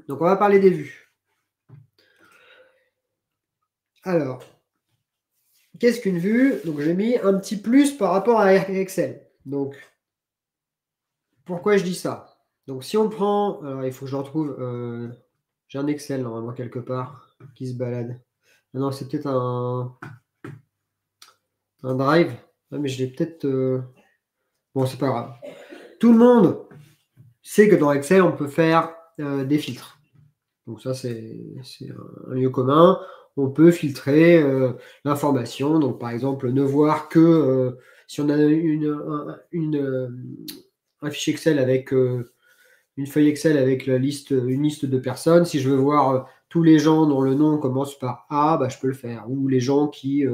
Donc, on va parler des vues. Alors, qu'est-ce qu'une vue? Donc, j'ai mis un petit plus par rapport à Excel. Donc, pourquoi je dis ça? Donc, si on prend... Alors, il faut que je le retrouve. J'ai un Excel, normalement, quelque part, qui se balade. Ah non, c'est peut-être un Drive. Ah, mais je l'ai peut-être... Bon, c'est pas grave. Tout le monde sait que dans Excel, on peut faire des filtres. Donc ça, c'est un lieu commun. On peut filtrer l'information. Donc, par exemple, ne voir que si on a un fichier Excel avec une feuille Excel avec une liste de personnes. Si je veux voir tous les gens dont le nom commence par A, bah, je peux le faire. Ou les gens qui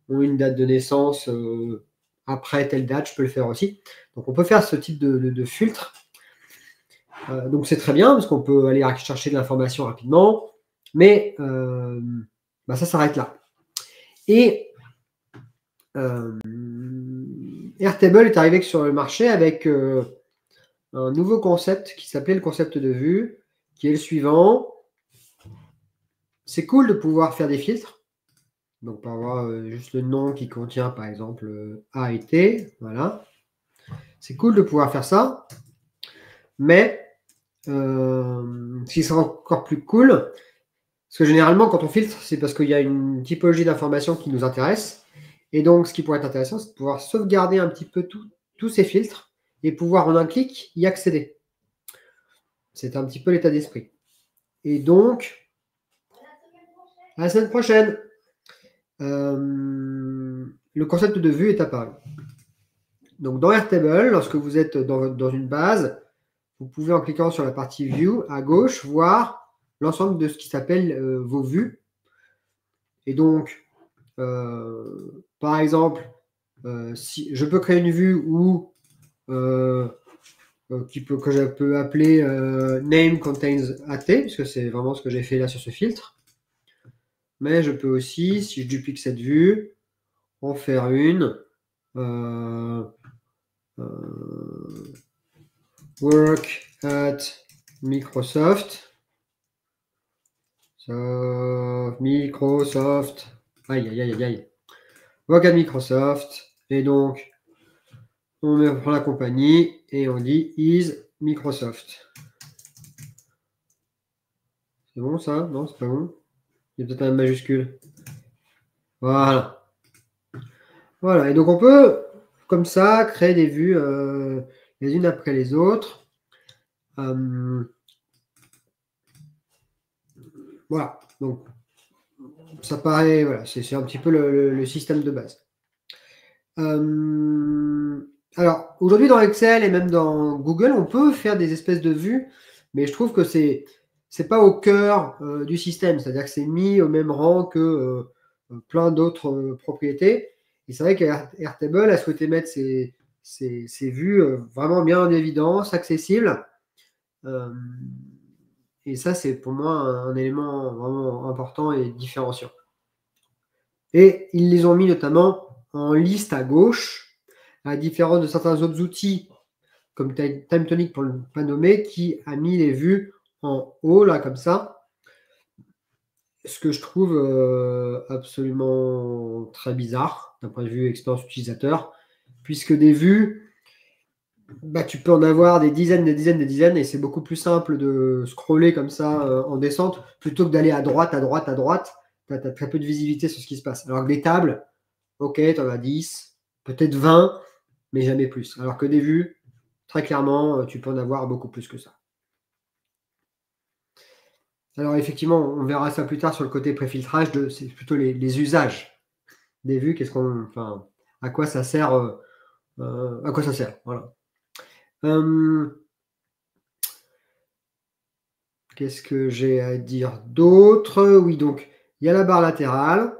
ont une date de naissance après telle date, je peux le faire aussi. Donc, on peut faire ce type de filtre. Donc c'est très bien parce qu'on peut aller chercher de l'information rapidement, mais bah, ça s'arrête là. Et Airtable est arrivé sur le marché avec un nouveau concept qui s'appelait le concept de vue, qui est le suivant. C'est cool de pouvoir faire des filtres. Donc, pour avoir juste le nom qui contient, par exemple, A et T. Voilà. C'est cool de pouvoir faire ça. Mais ce qui sera encore plus cool, parce que généralement, quand on filtre, c'est parce qu'il y a une typologie d'information qui nous intéresse. Et donc, ce qui pourrait être intéressant, c'est de pouvoir sauvegarder un petit peu tous ces filtres et pouvoir en un clic y accéder. C'est un petit peu l'état d'esprit. Et donc, à la semaine prochaine, le concept de vue est apparu. Donc, dans Airtable, lorsque vous êtes dans une base, vous pouvez, en cliquant sur la partie View à gauche, voir l'ensemble de ce qui s'appelle vos vues. Et donc, par exemple, si je peux créer une vue où que je peux appeler name contains AT, puisque c'est vraiment ce que j'ai fait là sur ce filtre. Mais je peux aussi, si je duplique cette vue, en faire une work at Microsoft. Microsoft. Aïe, aïe, aïe, aïe. Work at Microsoft. Et donc, on prend la compagnie et on dit is Microsoft. C'est bon ça? Non, c'est pas bon. Il y a peut-être un majuscule. Voilà. Voilà. Et donc on peut, comme ça, créer des vues les unes après les autres. Voilà. Donc ça paraît, voilà, c'est un petit peu le système de base. Alors, aujourd'hui, dans Excel et même dans Google, on peut faire des espèces de vues, mais je trouve que c'est pas au cœur du système. C'est-à-dire que c'est mis au même rang que plein d'autres propriétés. Et c'est vrai qu'Airtable a souhaité mettre ces vues vraiment bien en évidence, accessibles. Et ça, c'est pour moi un élément vraiment important et différenciant. Et ils les ont mis notamment en liste à gauche, à la différence de certains autres outils, comme TimeTonic pour ne pas nommer, qui a mis les vues en haut, là, comme ça. Ce que je trouve absolument très bizarre, d'un point de vue expérience utilisateur, puisque des vues, bah, tu peux en avoir des dizaines, des dizaines, des dizaines, et c'est beaucoup plus simple de scroller comme ça en descente, plutôt que d'aller à droite, à droite, à droite. Tu as très peu de visibilité sur ce qui se passe. Alors que des tables, ok, tu en as 10, peut-être 20, mais jamais plus. Alors que des vues, très clairement, tu peux en avoir beaucoup plus que ça. Alors effectivement, on verra ça plus tard sur le côté préfiltrage, c'est plutôt les usages des vues, enfin, à quoi ça sert, voilà. Qu'est-ce que j'ai à dire d'autre? Oui, donc il y a la barre latérale,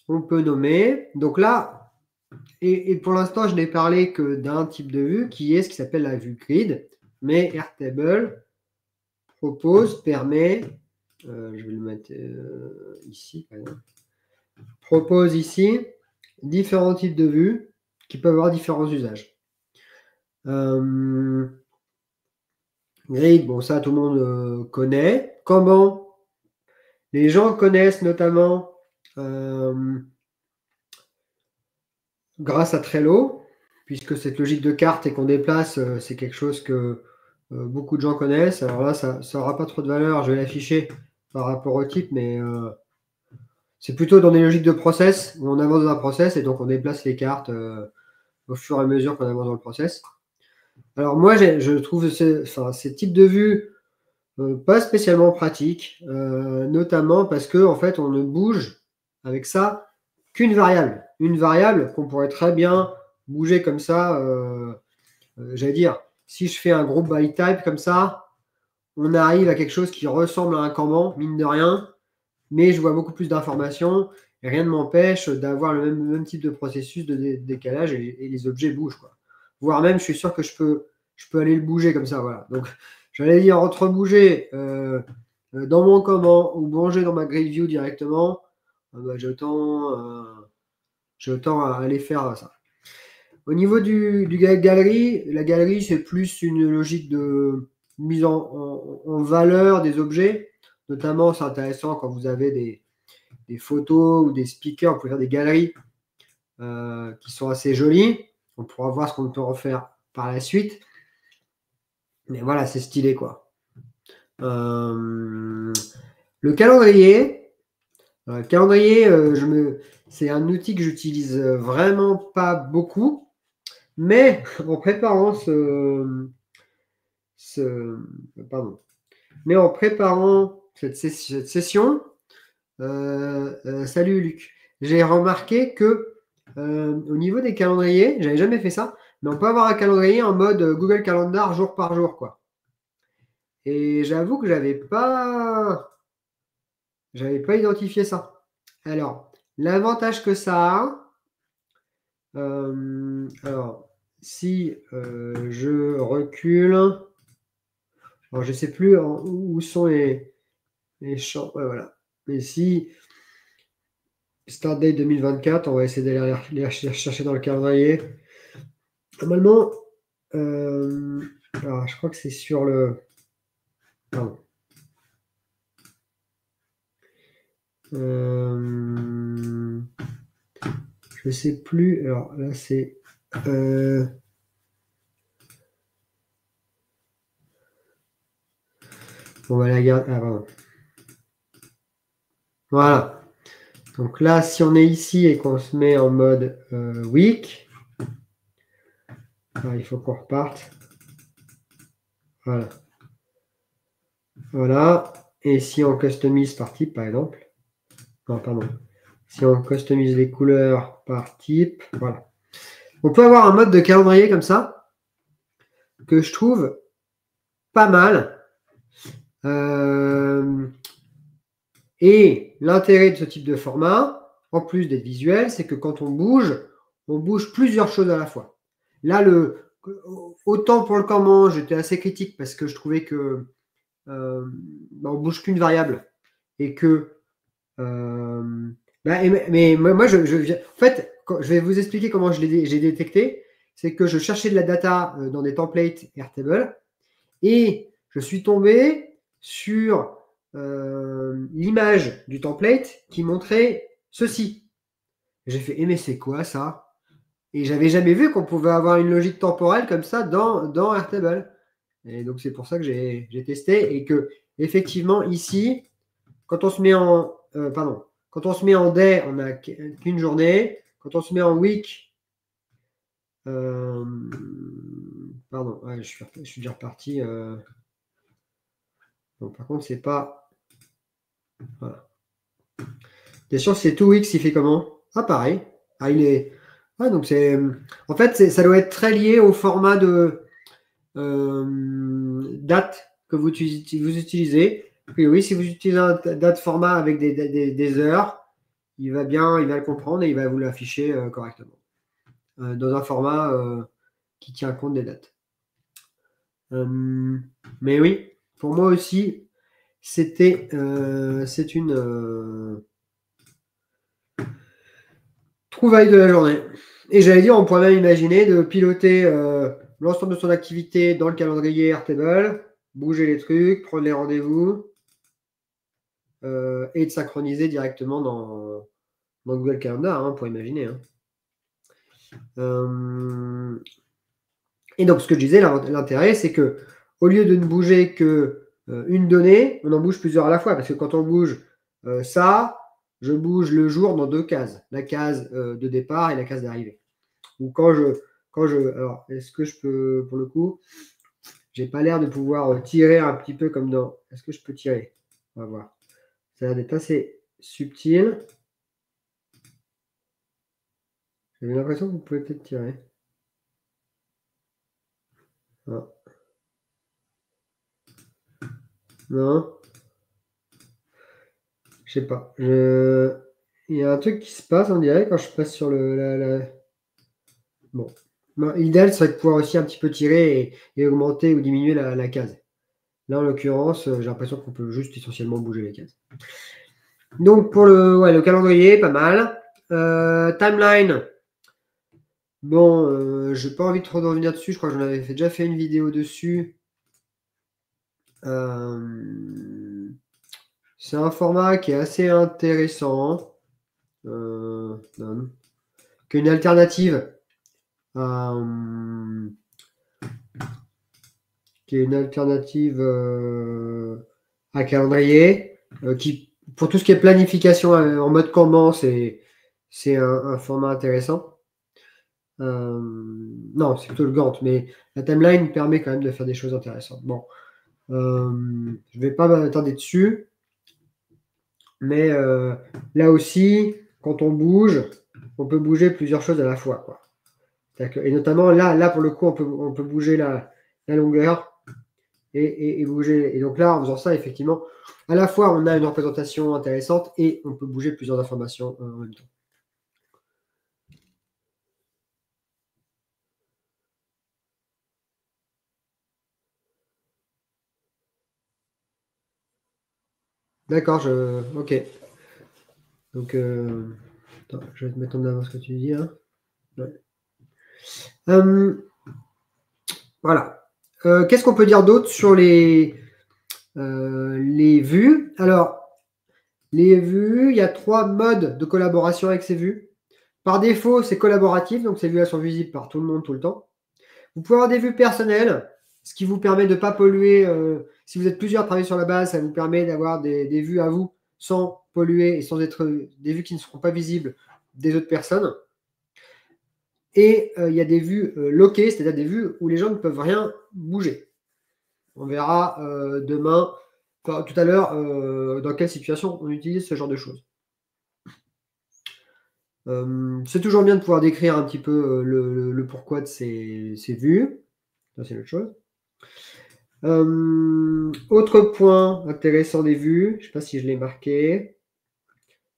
on peut nommer. Donc là, et pour l'instant, je n'ai parlé que d'un type de vue qui est ce qui s'appelle la vue grid, mais Airtable permet, je vais le mettre ici, par exemple, propose ici différents types de vues qui peuvent avoir différents usages. Grid, bon, ça, tout le monde connaît. Kanban, les gens connaissent notamment grâce à Trello, puisque cette logique de carte et qu'on déplace, c'est quelque chose que beaucoup de gens connaissent. Alors là, ça n'aura pas trop de valeur, je vais l'afficher par rapport au type, mais c'est plutôt dans des logiques de process, où on avance dans un process et donc on déplace les cartes au fur et à mesure qu'on avance dans le process. Alors moi, je trouve ces types de vues pas spécialement pratiques, notamment parce que en fait, on ne bouge avec ça qu'une variable. Une variable qu'on pourrait très bien bouger comme ça. J'allais dire, si je fais un groupe by type comme ça, on arrive à quelque chose qui ressemble à un Kanban, mine de rien, mais je vois beaucoup plus d'informations et rien ne m'empêche d'avoir le même type de processus de décalage et les objets bougent, quoi. Voire même, je suis sûr que je peux aller le bouger comme ça, voilà. Donc, j'allais dire entre bouger dans mon Kanban ou bouger dans ma grid view directement, bah, j'ai autant à aller faire ça. Au niveau du galerie, la galerie, c'est plus une logique de mise en valeur des objets. Notamment, c'est intéressant quand vous avez des photos ou des speakers, on peut faire des galeries qui sont assez jolies. On pourra voir ce qu'on peut en faire par la suite. Mais voilà, c'est stylé, quoi. Le calendrier. C'est un outil que j'utilise vraiment pas beaucoup. Mais en préparant cette session, salut Luc, j'ai remarqué que au niveau des calendriers, j'avais jamais fait ça, mais on peut avoir un calendrier en mode Google Calendar jour par jour, quoi. Et j'avoue que j'avais pas identifié ça. Alors, l'avantage que ça a, alors, si je recule, alors je ne sais plus où sont les champs. Ouais, voilà. Mais si Start Date 2024, on va essayer d'aller les chercher dans le calendrier. Normalement, alors je crois que c'est sur le. Pardon. Je sais plus. Alors là, c'est. On va la garder. Ah, pardon. Voilà. Donc là, si on est ici et qu'on se met en mode week, il faut qu'on reparte. Voilà. Voilà. Et si on customise par type, par exemple. Non, pardon. Si on customise les couleurs par type, voilà. On peut avoir un mode de calendrier comme ça, que je trouve pas mal. Et l'intérêt de ce type de format, en plus d'être visuel, c'est que quand on bouge plusieurs choses à la fois. Là, autant pour le Kanban, j'étais assez critique parce que je trouvais que on bouge qu'une variable et que mais moi, en fait, je vais vous expliquer comment j'ai détecté. C'est que je cherchais de la data dans des templates Airtable et je suis tombé sur l'image du template qui montrait ceci. J'ai fait, mais c'est quoi ça? Et j'avais jamais vu qu'on pouvait avoir une logique temporelle comme ça dans Airtable. Et donc, c'est pour ça que j'ai testé et que, effectivement, ici, quand on se met en quand on se met en day, on n'a qu'une journée. Quand on se met en week, pardon, ouais, je suis déjà reparti. Donc, par contre, c'est pas. Voilà. Bien sûr, c'est 2 weeks, il fait comment? Ah, pareil. Ah, il est. Ah, donc c'est. En fait, ça doit être très lié au format de date que vous utilisez. Oui, si vous utilisez un date format avec des heures, il va le comprendre et il va vous l'afficher correctement. Dans un format qui tient compte des dates. Mais oui, pour moi aussi, c'est une trouvaille de la journée. Et j'allais dire, on pourrait même imaginer de piloter l'ensemble de son activité dans le calendrier Airtable bouger les trucs, prendre les rendez-vous et de synchroniser directement dans Google Calendar, hein, pour imaginer. Hein. Et donc, ce que je disais, l'intérêt, c'est que au lieu de ne bouger que une donnée, on en bouge plusieurs à la fois. Parce que quand on bouge ça, je bouge le jour dans 2 cases. La case de départ et la case d'arrivée. Ou alors, est-ce que je peux, pour le coup, j'ai pas l'air de pouvoir tirer un petit peu comme dans... Est-ce que je peux tirer? On va voir. Ça a l'air d'être assez subtil. J'ai l'impression que vous pouvez peut-être tirer. Ah. Non. Je sais pas. Il y a un truc qui se passe, on dirait, quand je passe sur le... Bon. L'idéal serait de pouvoir aussi un petit peu tirer et augmenter ou diminuer la case. Là, en l'occurrence, j'ai l'impression qu'on peut juste essentiellement bouger les cases. Donc, pour le calendrier, pas mal. Timeline. Bon, j'ai pas envie de trop d'en revenir dessus. Je crois que j'en avais déjà fait une vidéo dessus. C'est un format qui est assez intéressant. Qui est une alternative à calendrier, qui, pour tout ce qui est planification en mode Kanban, c'est un format intéressant. Non, c'est plutôt le Gantt, mais la timeline permet quand même de faire des choses intéressantes. Bon, je ne vais pas m'attarder dessus, mais là aussi, quand on bouge, on peut bouger plusieurs choses à la fois, quoi. Et notamment là pour le coup, on peut bouger la longueur et bouger. Et donc là, en faisant ça, effectivement, à la fois on a une représentation intéressante et on peut bouger plusieurs informations en même temps. D'accord, ok. Donc, attends, je vais te mettre en avant ce que tu dis. Hein. Ouais. Voilà. Qu'est-ce qu'on peut dire d'autre sur les vues? Alors, les vues, il y a 3 modes de collaboration avec ces vues. Par défaut, c'est collaboratif, donc ces vues elles sont visibles par tout le monde tout le temps. Vous pouvez avoir des vues personnelles, ce qui vous permet de ne pas polluer. Si vous êtes plusieurs à travailler sur la base, ça vous permet d'avoir des vues à vous sans polluer et sans être des vues qui ne seront pas visibles des autres personnes. Et il y a des vues lockées, c'est-à-dire des vues où les gens ne peuvent rien bouger. On verra demain, tout à l'heure, dans quelle situation on utilise ce genre de choses. C'est toujours bien de pouvoir décrire un petit peu le pourquoi de ces vues. Ça, c'est une autre chose. Autre point intéressant des vues, je ne sais pas si je l'ai marqué.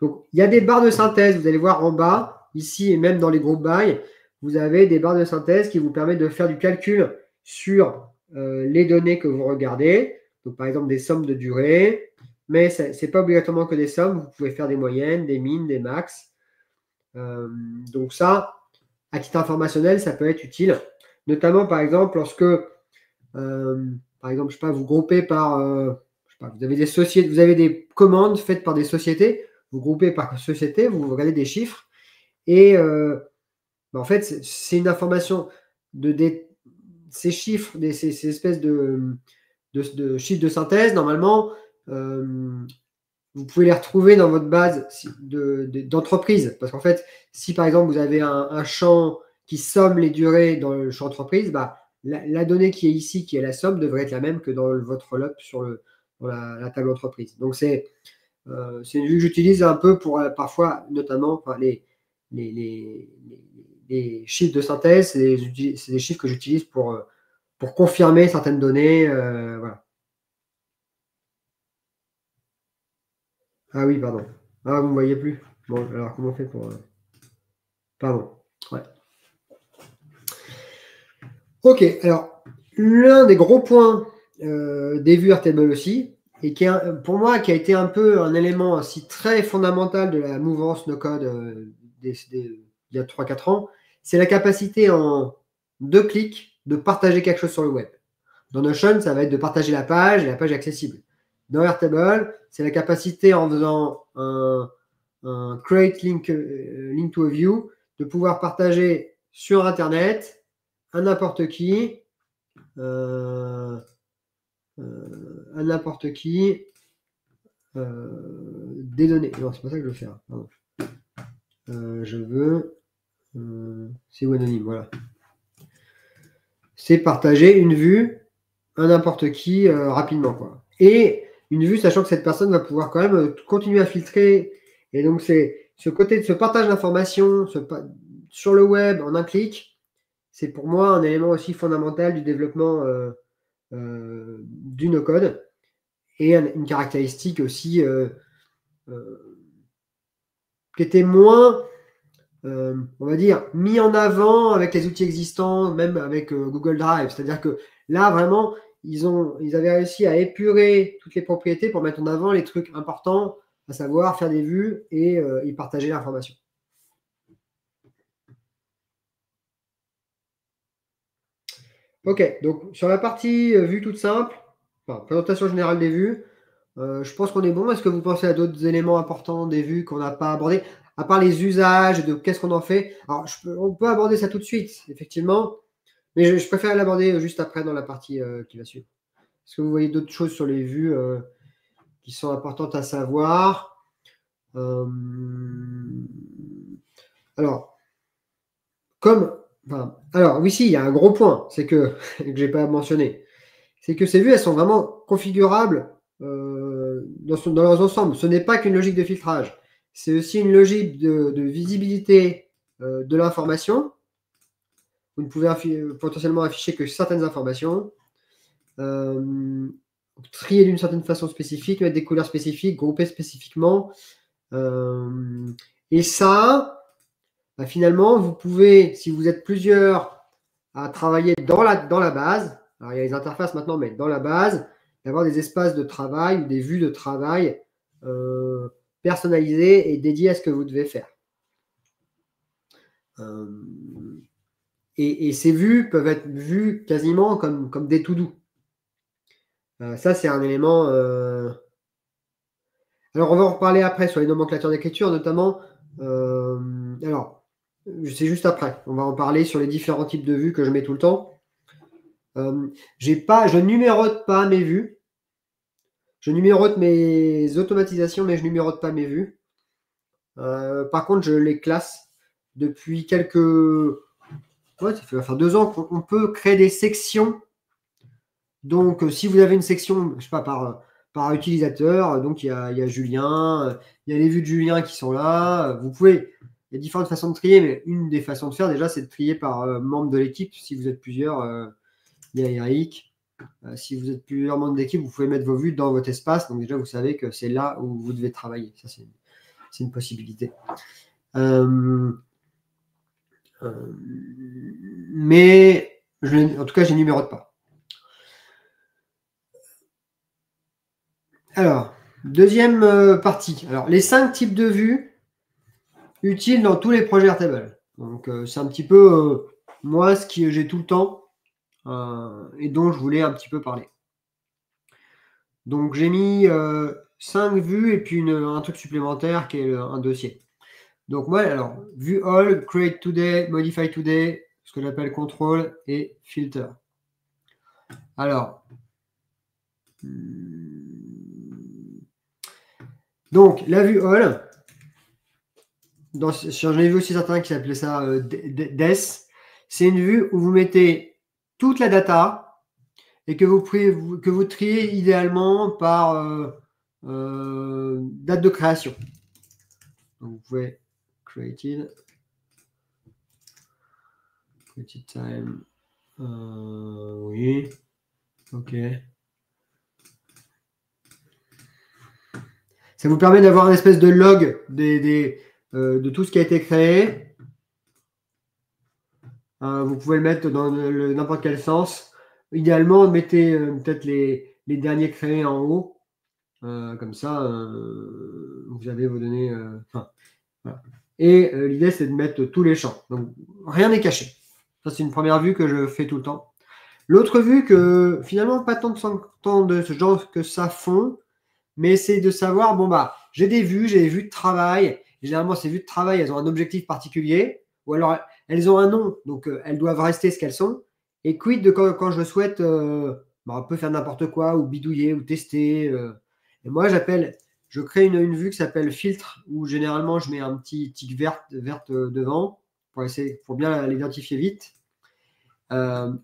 Donc, il y a des barres de synthèse. Vous allez voir en bas, ici et même dans les groupes by, vous avez des barres de synthèse qui vous permettent de faire du calcul sur les données que vous regardez. Donc, par exemple, des sommes de durée. Mais ce n'est pas obligatoirement que des sommes. Vous pouvez faire des moyennes, des mines, des max. Donc ça, à titre informationnel, ça peut être utile. Notamment, par exemple, lorsque, par exemple, je sais pas, vous groupez par, je sais pas, vous avez des sociétés, vous avez des commandes faites par des sociétés, vous groupez par société, vous regardez des chiffres, et en fait, c'est une information ces chiffres, ces espèces de chiffres de synthèse, normalement, vous pouvez les retrouver dans votre base d'entreprise. Parce qu'en fait, si par exemple vous avez un champ qui somme les durées dans le champ entreprise, bah, la donnée qui est ici, qui est la somme, devrait être la même que dans votre LOP dans la table entreprise. Donc c'est une vue que j'utilise un peu pour parfois, notamment les chiffres de synthèse, c'est des chiffres que j'utilise pour confirmer certaines données. Voilà. Ah oui, pardon. Ah, vous ne me voyez plus. Bon, alors comment on fait pour... Pardon. Ouais. Ok, alors, l'un des gros points des vues Airtable aussi, et qui est, pour moi, qui a été un peu un élément aussi très fondamental de la mouvance no-code il y a 3-4 ans, c'est la capacité en 2 clics de partager quelque chose sur le web. Dans Notion, ça va être de partager la page et la page est accessible. Dans Airtable, c'est la capacité en faisant un create link to a view de pouvoir partager sur Internet à n'importe qui, des données. Non, c'est pas ça que je veux faire. Pardon. Je veux... c'est anonyme, voilà. C'est partager une vue à n'importe qui rapidement, quoi. Et une vue, sachant que cette personne va pouvoir quand même continuer à filtrer. Et donc, c'est ce côté de ce partage d'informations sur le web en un clic, c'est pour moi un élément aussi fondamental du développement du no-code et une caractéristique aussi qui était moins, on va dire, mis en avant avec les outils existants, même avec Google Drive. C'est-à-dire que là, vraiment, ils avaient réussi à épurer toutes les propriétés pour mettre en avant les trucs importants, à savoir faire des vues et partager l'information. Ok, donc sur la partie vue toute simple, enfin, présentation générale des vues, je pense qu'on est bon. Est-ce que vous pensez à d'autres éléments importants des vues qu'on n'a pas abordés, à part les usages, de qu'est-ce qu'on en fait? Alors, on peut aborder ça tout de suite, effectivement, mais je préfère l'aborder juste après dans la partie qui va suivre. Est-ce que vous voyez d'autres choses sur les vues qui sont importantes à savoir? Alors, oui, si, il y a un gros point, c'est que je n'ai pas mentionné. C'est que ces vues, elles sont vraiment configurables dans leurs ensembles. Ce n'est pas qu'une logique de filtrage. C'est aussi une logique de visibilité de l'information. Vous ne pouvez potentiellement afficher que certaines informations, trier d'une certaine façon spécifique, mettre des couleurs spécifiques, grouper spécifiquement. Et ça, finalement, vous pouvez, si vous êtes plusieurs à travailler dans la base, alors il y a les interfaces maintenant, mais dans la base, d'avoir des espaces de travail ou des vues de travail personnalisées et dédiées à ce que vous devez faire. Et ces vues peuvent être vues quasiment comme des to-do. Ça, c'est un élément... Alors, on va en reparler après sur les nomenclatures d'écriture, notamment... alors, c'est juste après. On va en parler sur les différents types de vues que je mets tout le temps. Je numérote pas mes vues. Je numérote mes automatisations, mais je numérote pas mes vues. Par contre, je les classe depuis quelques... Ouais, ça va faire 2 ans qu'on peut créer des sections. Donc, si vous avez une section, je sais pas, par utilisateur, donc il y a Julien, il y a les vues de Julien qui sont là. Vous pouvez... Il y a différentes façons de trier, mais une des façons de faire, déjà, c'est de trier par membre de l'équipe. Si vous êtes plusieurs, il y a Eric. Si vous êtes plusieurs membres d'équipe, vous pouvez mettre vos vues dans votre espace. Donc déjà, vous savez que c'est là où vous devez travailler. Ça, c'est une possibilité. Mais en tout cas, je les numérote pas. Alors, deuxième partie. Alors, les 5 types de vues utiles dans tous les projets Airtable. Donc, c'est un petit peu moi ce que j'ai tout le temps et dont je voulais un petit peu parler. Donc, j'ai mis 5 vues et puis un truc supplémentaire qui est un dossier. Donc, moi, alors, vue all, create today, modify today, ce que j'appelle control et filter. Alors, donc, la vue all, j'en ai vu aussi certains qui s'appelaient ça DES. C'est une vue où vous mettez toute la data et que vous triez idéalement par date de création. Donc, vous pouvez created time. Oui. Ok. Ça vous permet d'avoir une espèce de log de tout ce qui a été créé. Vous pouvez le mettre dans n'importe quel sens. Idéalement, mettez peut-être les derniers créés en haut. Comme ça, vous avez vos données. Voilà. Et l'idée, c'est de mettre tous les champs. Donc, rien n'est caché. Ça, c'est une première vue que je fais tout le temps. L'autre vue que finalement pas tant de ce genre que ça font, mais c'est de savoir, bon bah, j'ai des vues de travail. Généralement, ces vues de travail, elles ont un objectif particulier, ou alors elles ont un nom, donc elles doivent rester ce qu'elles sont. Et quid de quand je souhaite on peut faire n'importe quoi, ou bidouiller, ou tester. Et moi, je crée une vue qui s'appelle filtre, où généralement je mets un petit tic verte devant, pour bien l'identifier vite.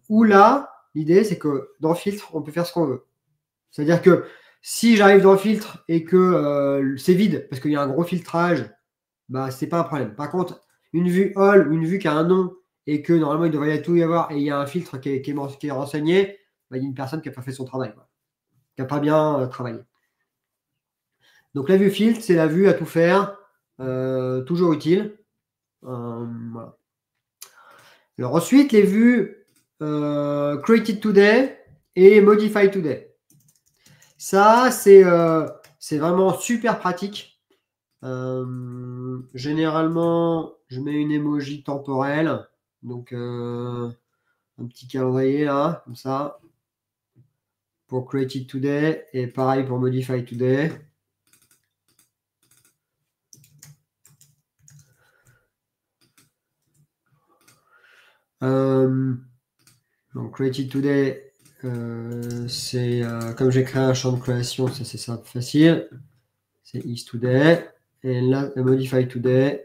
Où là, l'idée, c'est que dans filtre, on peut faire ce qu'on veut. C'est-à-dire que si j'arrive dans le filtre et que c'est vide, parce qu'il y a un gros filtrage, bah, c'est pas un problème. Par contre, une vue all ou une vue qui a un nom et que normalement il devrait tout y avoir et il y a un filtre qui est renseigné, bah, il y a une personne qui n'a pas fait son travail, quoi, qui n'a pas bien travaillé. Donc la vue filtre, c'est la vue à tout faire, toujours utile. Voilà. Alors ensuite, les vues Created Today et Modify Today. Ça, c'est vraiment super pratique. Généralement, je mets une emoji temporelle. Donc, un petit calendrier là, comme ça. Pour Created Today. Et pareil pour Modify Today. Donc, Created Today, c'est comme j'ai créé un champ de création, ça c'est simple, facile. C'est is today. Et là, modify today,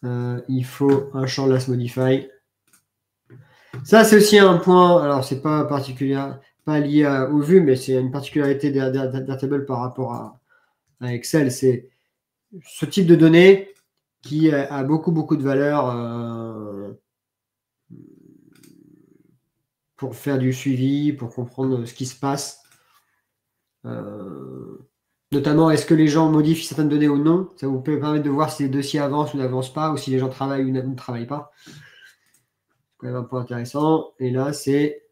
il faut un champ last modify. Ça, c'est aussi un point. Alors, c'est pas particulier, pas lié aux vues, mais c'est une particularité d'Airtable par rapport à Excel. C'est ce type de données qui a beaucoup de valeur pour faire du suivi, pour comprendre ce qui se passe. Notamment, est-ce que les gens modifient certaines données ou non? Ça vous peut permettre de voir si les dossiers avancent ou n'avancent pas, ou si les gens travaillent ou ne travaillent pas. C'est quand même un point intéressant. Et là, c'est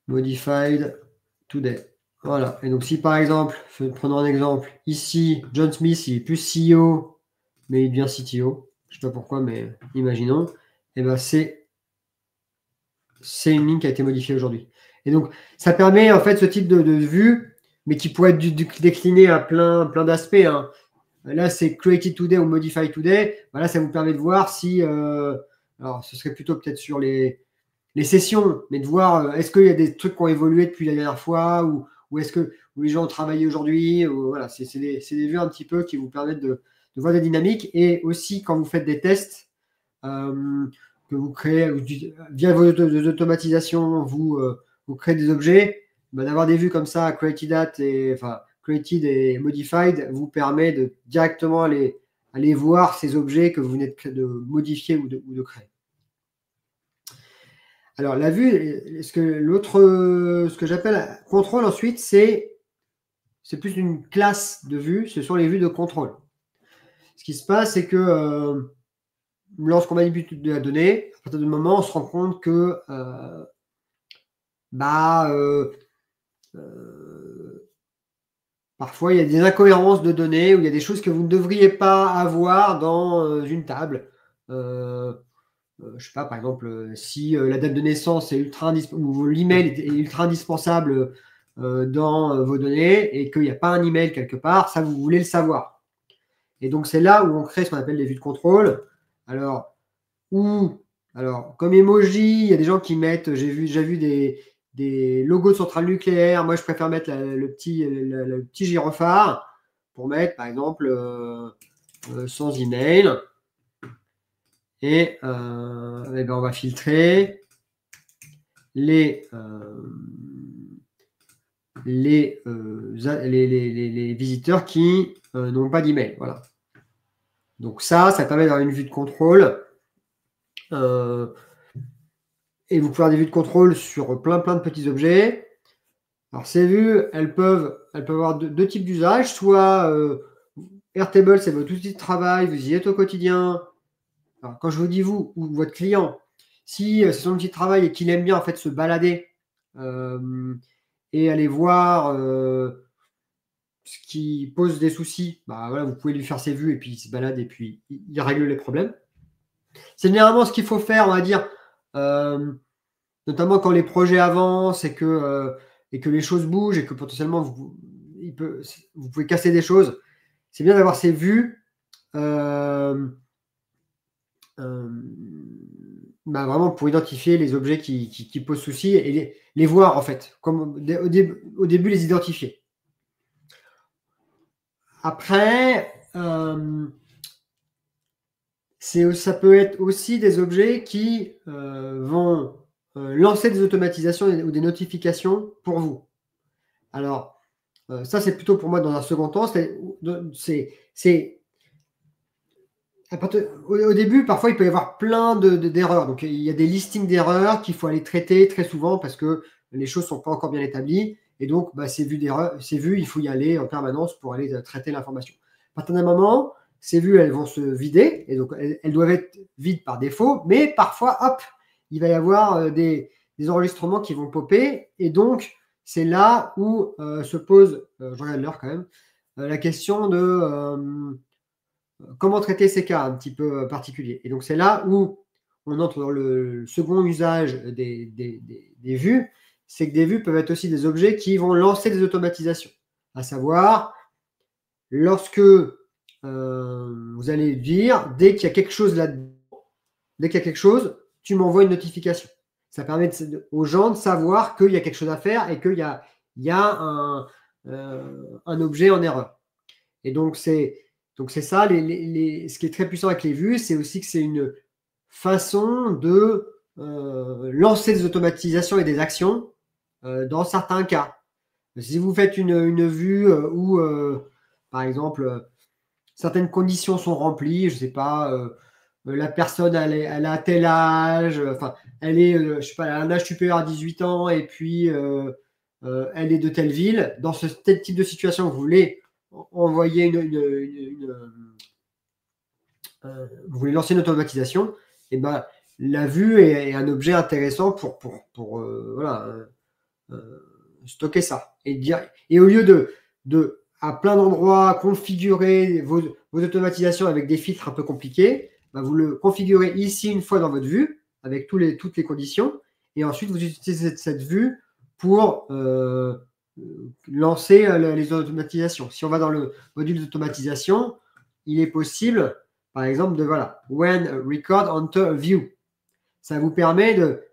Modified Today. Voilà. Et donc, si par exemple, prenons un exemple, ici, John Smith, il est plus CEO, mais il devient CTO. Je ne sais pas pourquoi, mais imaginons. Et ben, c'est une ligne qui a été modifiée aujourd'hui. Et donc, ça permet en fait ce type de vue, mais qui pourrait être décliné à plein d'aspects. Hein. Là, c'est Created Today ou Modify Today. Voilà, ça vous permet de voir si. Alors, ce serait plutôt peut-être sur les sessions, mais de voir est-ce qu'il y a des trucs qui ont évolué depuis la dernière fois ou est-ce que où les gens ont travaillé aujourd'hui. Voilà, c'est des vues un petit peu qui vous permettent de voir des dynamiques et aussi quand vous faites des tests que vous créez via vos automatisations, vous créez des objets, d'avoir des vues comme ça, created et modified vous permet de directement aller voir ces objets que vous venez de modifier ou de créer. Alors, la vue, ce que j'appelle contrôle ensuite, c'est plus une classe de vues, ce sont les vues de contrôle. Ce qui se passe, c'est que lorsqu'on manipule de la donnée, à partir du moment, on se rend compte que parfois, il y a des incohérences de données ou il y a des choses que vous ne devriez pas avoir dans une table. Je ne sais pas, par exemple, si la date de naissance est ultra ou l'email est ultra indispensable dans vos données et qu'il n'y a pas un email quelque part, ça, vous voulez le savoir. Et donc, c'est là où on crée ce qu'on appelle des vues de contrôle. Alors, comme emoji, il y a des gens qui mettent, j'ai vu des logos de centrales nucléaires. Moi, je préfère mettre le petit gyrophare pour mettre, par exemple, sans email. Et ben on va filtrer les visiteurs qui n'ont pas d'email. Voilà. Donc ça permet d'avoir une vue de contrôle. Et vous pouvez avoir des vues de contrôle sur plein de petits objets. Alors ces vues, elles peuvent avoir deux types d'usages. Soit Airtable, c'est votre outil de travail, vous y êtes au quotidien. Alors, quand je vous dis vous ou votre client, si c'est son outil de travail et qu'il aime bien en fait se balader et aller voir ce qui pose des soucis, voilà, vous pouvez lui faire ses vues et puis il se balade et puis il règle les problèmes. C'est généralement ce qu'il faut faire, on va dire, notamment quand les projets avancent et que les choses bougent et que potentiellement vous pouvez casser des choses. C'est bien d'avoir ces vues vraiment pour identifier les objets qui posent souci et les voir en fait, comme au début les identifier. Après, ça peut être aussi des objets qui vont lancer des automatisations ou des notifications pour vous. Alors, ça c'est plutôt pour moi dans un second temps. Au début, parfois, il peut y avoir plein d'erreurs. Donc, il y a des listings d'erreurs qu'il faut aller traiter très souvent parce que les choses ne sont pas encore bien établies. Et donc, ces vues, il faut y aller en permanence pour aller traiter l'information. À partir d'un moment, ces vues, elles vont se vider. Et donc, elles doivent être vides par défaut. Mais parfois, hop, il va y avoir des enregistrements qui vont popper. Et donc, c'est là où se pose, je regarde l'heure quand même, la question de comment traiter ces cas un petit peu particuliers. Et donc, c'est là où on entre dans le second usage des vues, c'est que des vues peuvent être aussi des objets qui vont lancer des automatisations. À savoir, lorsque vous allez dire, dès qu'il y a quelque chose là-dedans, dès qu'il y a quelque chose, tu m'envoies une notification. Ça permet aux gens de savoir qu'il y a quelque chose à faire et qu'il y a un objet en erreur. Et donc, c'est ça, ce qui est très puissant avec les vues, c'est aussi que c'est une façon de lancer des automatisations et des actions dans certains cas. Si vous faites une vue où, par exemple, certaines conditions sont remplies, je ne sais pas, la personne, elle a tel âge, enfin, elle est, je sais pas, elle a un âge supérieur à 18 ans et puis elle est de telle ville. Dans tel type de situation, vous voulez envoyer vous voulez lancer une automatisation, et ben la vue est un objet intéressant pour stocker ça et au lieu de à plein d'endroits configurer vos automatisations avec des filtres un peu compliqués, ben vous le configurez ici une fois dans votre vue avec toutes les conditions et ensuite vous utilisez cette vue pour lancer les automatisations. Si on va dans le module d'automatisation, il est possible, par exemple, de when record enter view. Ça vous permet de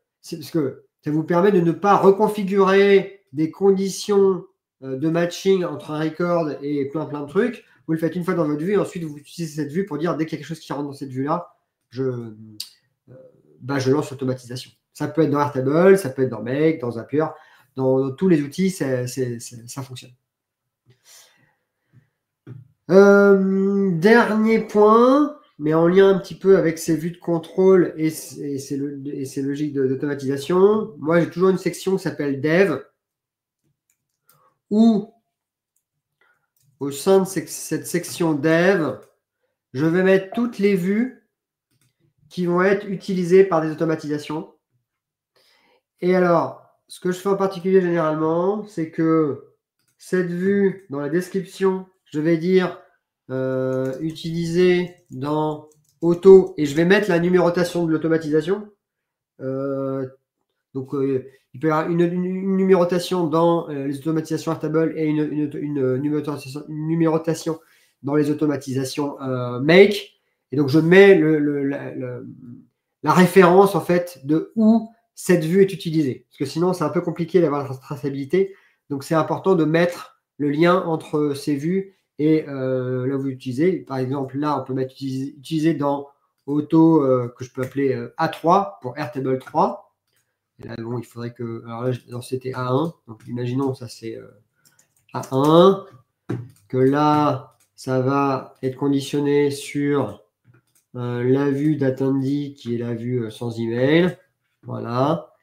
ne pas reconfigurer des conditions de matching entre un record et plein de trucs. Vous le faites une fois dans votre vue et ensuite vous utilisez cette vue pour dire dès qu'il y a quelque chose qui rentre dans cette vue-là, je lance l'automatisation. Ça peut être dans Airtable, ça peut être dans Make, dans Zapier. Dans tous les outils, ça fonctionne. Dernier point, mais en lien un petit peu avec ces vues de contrôle et ces logiques d'automatisation. Moi, j'ai toujours une section qui s'appelle Dev, où au sein de cette section Dev, je vais mettre toutes les vues qui vont être utilisées par des automatisations. Et alors, ce que je fais en particulier généralement, c'est que cette vue, dans la description, je vais dire utiliser dans auto et je vais mettre la numérotation de l'automatisation. Donc, il peut y avoir une numérotation dans les automatisations Airtable et une numérotation dans les automatisations Make. Et donc, je mets la référence en fait de où cette vue est utilisée. Parce que sinon, c'est un peu compliqué d'avoir la traçabilité. Donc, c'est important de mettre le lien entre ces vues et là où vous l'utilisez. Par exemple, là, on peut mettre utiliser dans auto que je peux appeler A3 pour Airtable 3. Et là, bon, il faudrait que... Alors là, c'était A1. Donc, imaginons, ça, c'est A1. Que là, ça va être conditionné sur la vue d'attendee qui est la vue sans email. Voilà.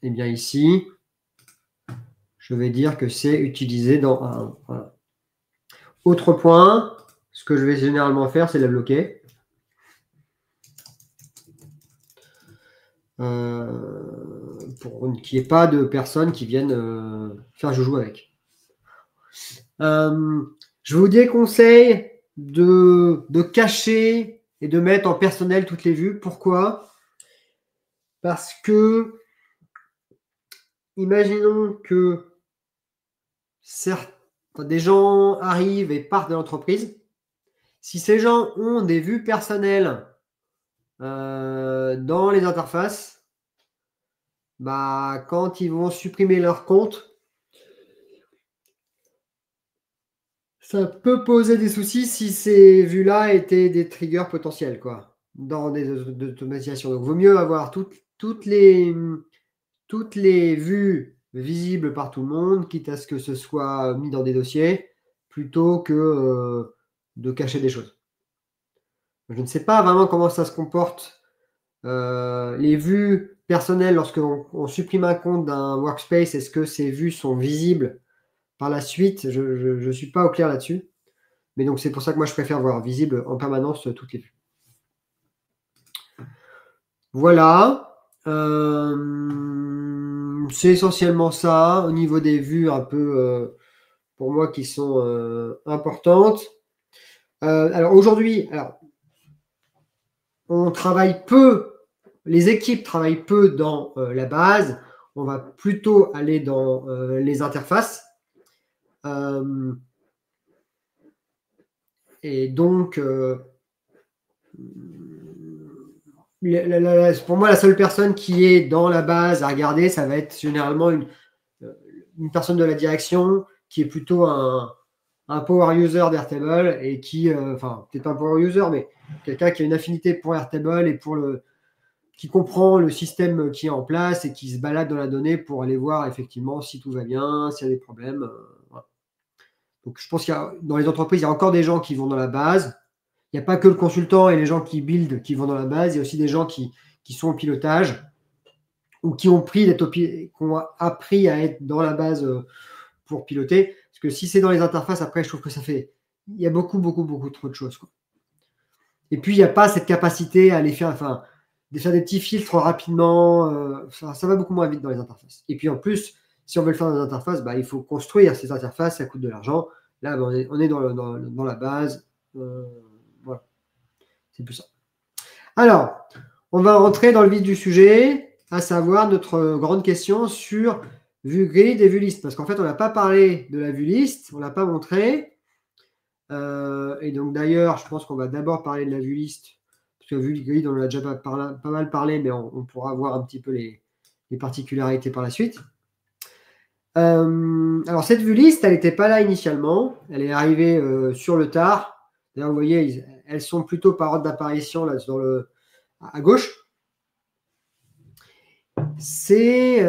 Et bien ici, je vais dire que c'est utilisé dans A1. Voilà. Autre point, ce que je vais généralement faire, c'est la bloquer. Pour qu'il n'y ait pas de personnes qui viennent faire joujou avec. Je vous déconseille de cacher et de mettre en personnel toutes les vues. Pourquoi? Parce que, imaginons que des gens arrivent et partent de l'entreprise. Si ces gens ont des vues personnelles dans les interfaces, bah, quand ils vont supprimer leur compte, ça peut poser des soucis si ces vues-là étaient des triggers potentiels, quoi, dans des automatisations. Donc, vaut mieux avoir toutes les vues visibles par tout le monde, quitte à ce que ce soit mis dans des dossiers, plutôt que de cacher des choses. Je ne sais pas vraiment comment ça se comporte, les vues personnelles lorsqu'on supprime un compte d'un workspace. Est-ce que ces vues sont visibles par la suite? Je ne suis pas au clair là-dessus. Mais donc, c'est pour ça que moi, je préfère voir visible en permanence toutes les vues. Voilà. C'est essentiellement ça au niveau des vues un peu, pour moi, qui sont importantes. Alors, aujourd'hui, on travaille peu, les équipes travaillent peu dans la base. On va plutôt aller dans les interfaces. Et donc, pour moi, la seule personne qui est dans la base à regarder, ça va être généralement une personne de la direction qui est plutôt un power user d'Airtable et qui, enfin, peut-être pas un power user, mais quelqu'un qui a une affinité pour Airtable et qui comprend le système qui est en place et qui se balade dans la donnée pour aller voir effectivement si tout va bien, s'il y a des problèmes. Voilà. Donc, je pense qu'il y a, dans les entreprises, il y a encore des gens qui vont dans la base. Il n'y a pas que le consultant et les gens qui build qui vont dans la base. Il y a aussi des gens qui sont au pilotage ou qui ont appris à être dans la base pour piloter. Parce que si c'est dans les interfaces, après, je trouve que il y a beaucoup trop de choses, quoi. Et puis, il n'y a pas cette capacité à les faire, de faire des petits filtres rapidement. Ça va beaucoup moins vite dans les interfaces. Et puis, en plus, si on veut le faire dans les interfaces, bah, il faut construire ces interfaces, ça coûte de l'argent. Là, bah, on est dans la base. Voilà. C'est plus ça. Alors, on va rentrer dans le vif du sujet, à savoir notre grande question sur vue grid et vue liste. Parce qu'en fait, on n'a pas parlé de la vue liste, on ne l'a pas montré. Et donc, d'ailleurs, je pense qu'on va d'abord parler de la vue liste. Parce que la vue grid, on en a déjà pas mal parlé, mais on pourra voir un petit peu les particularités par la suite. Alors, cette vue liste, elle n'était pas là initialement. Elle est arrivée sur le tard. D'ailleurs, vous voyez, elles sont plutôt par ordre d'apparition là, à gauche. C'est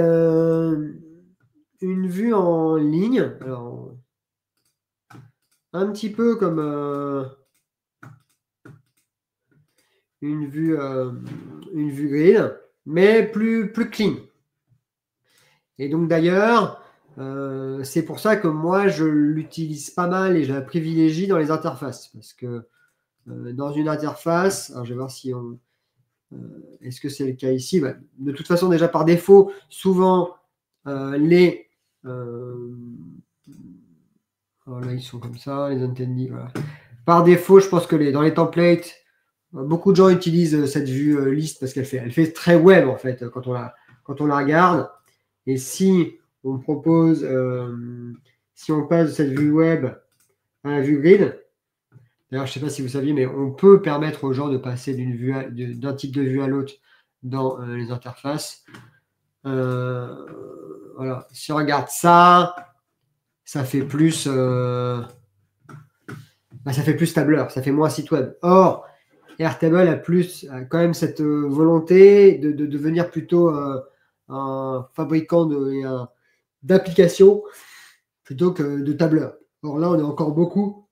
une vue en ligne. Alors, un petit peu comme une vue grid, mais plus clean. Et donc d'ailleurs, c'est pour ça que moi, je l'utilise pas mal et je la privilégie dans les interfaces. Parce que dans une interface, alors je vais voir si on... est-ce que c'est le cas ici? Bah, de toute façon, déjà par défaut, souvent, les... voilà, ils sont comme ça, les intended. Voilà. Par défaut, je pense que dans les templates, beaucoup de gens utilisent cette vue liste parce qu'elle fait très web en fait quand on la regarde. Et si on propose, si on passe de cette vue web à la vue grid, d'ailleurs, je ne sais pas si vous saviez, mais on peut permettre aux gens de passer d'un type de vue à l'autre dans les interfaces. Voilà. Si on regarde ça, ça fait plus tableur, ça fait moins site web. Or, Airtable a quand même cette volonté de devenir plutôt un fabricant d'applications plutôt que de tableur. Or là, on est encore beaucoup,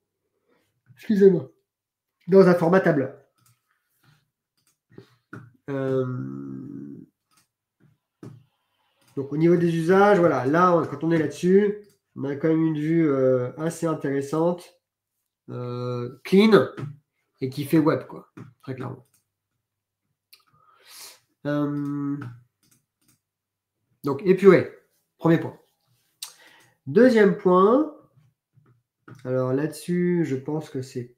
excusez-moi, dans un format tableur. Donc au niveau des usages, voilà, là, quand on est là-dessus, on a quand même une vue assez intéressante, clean, et qui fait web, quoi, très clairement. Donc épuré, premier point. Deuxième point, alors là-dessus, je pense que c'est...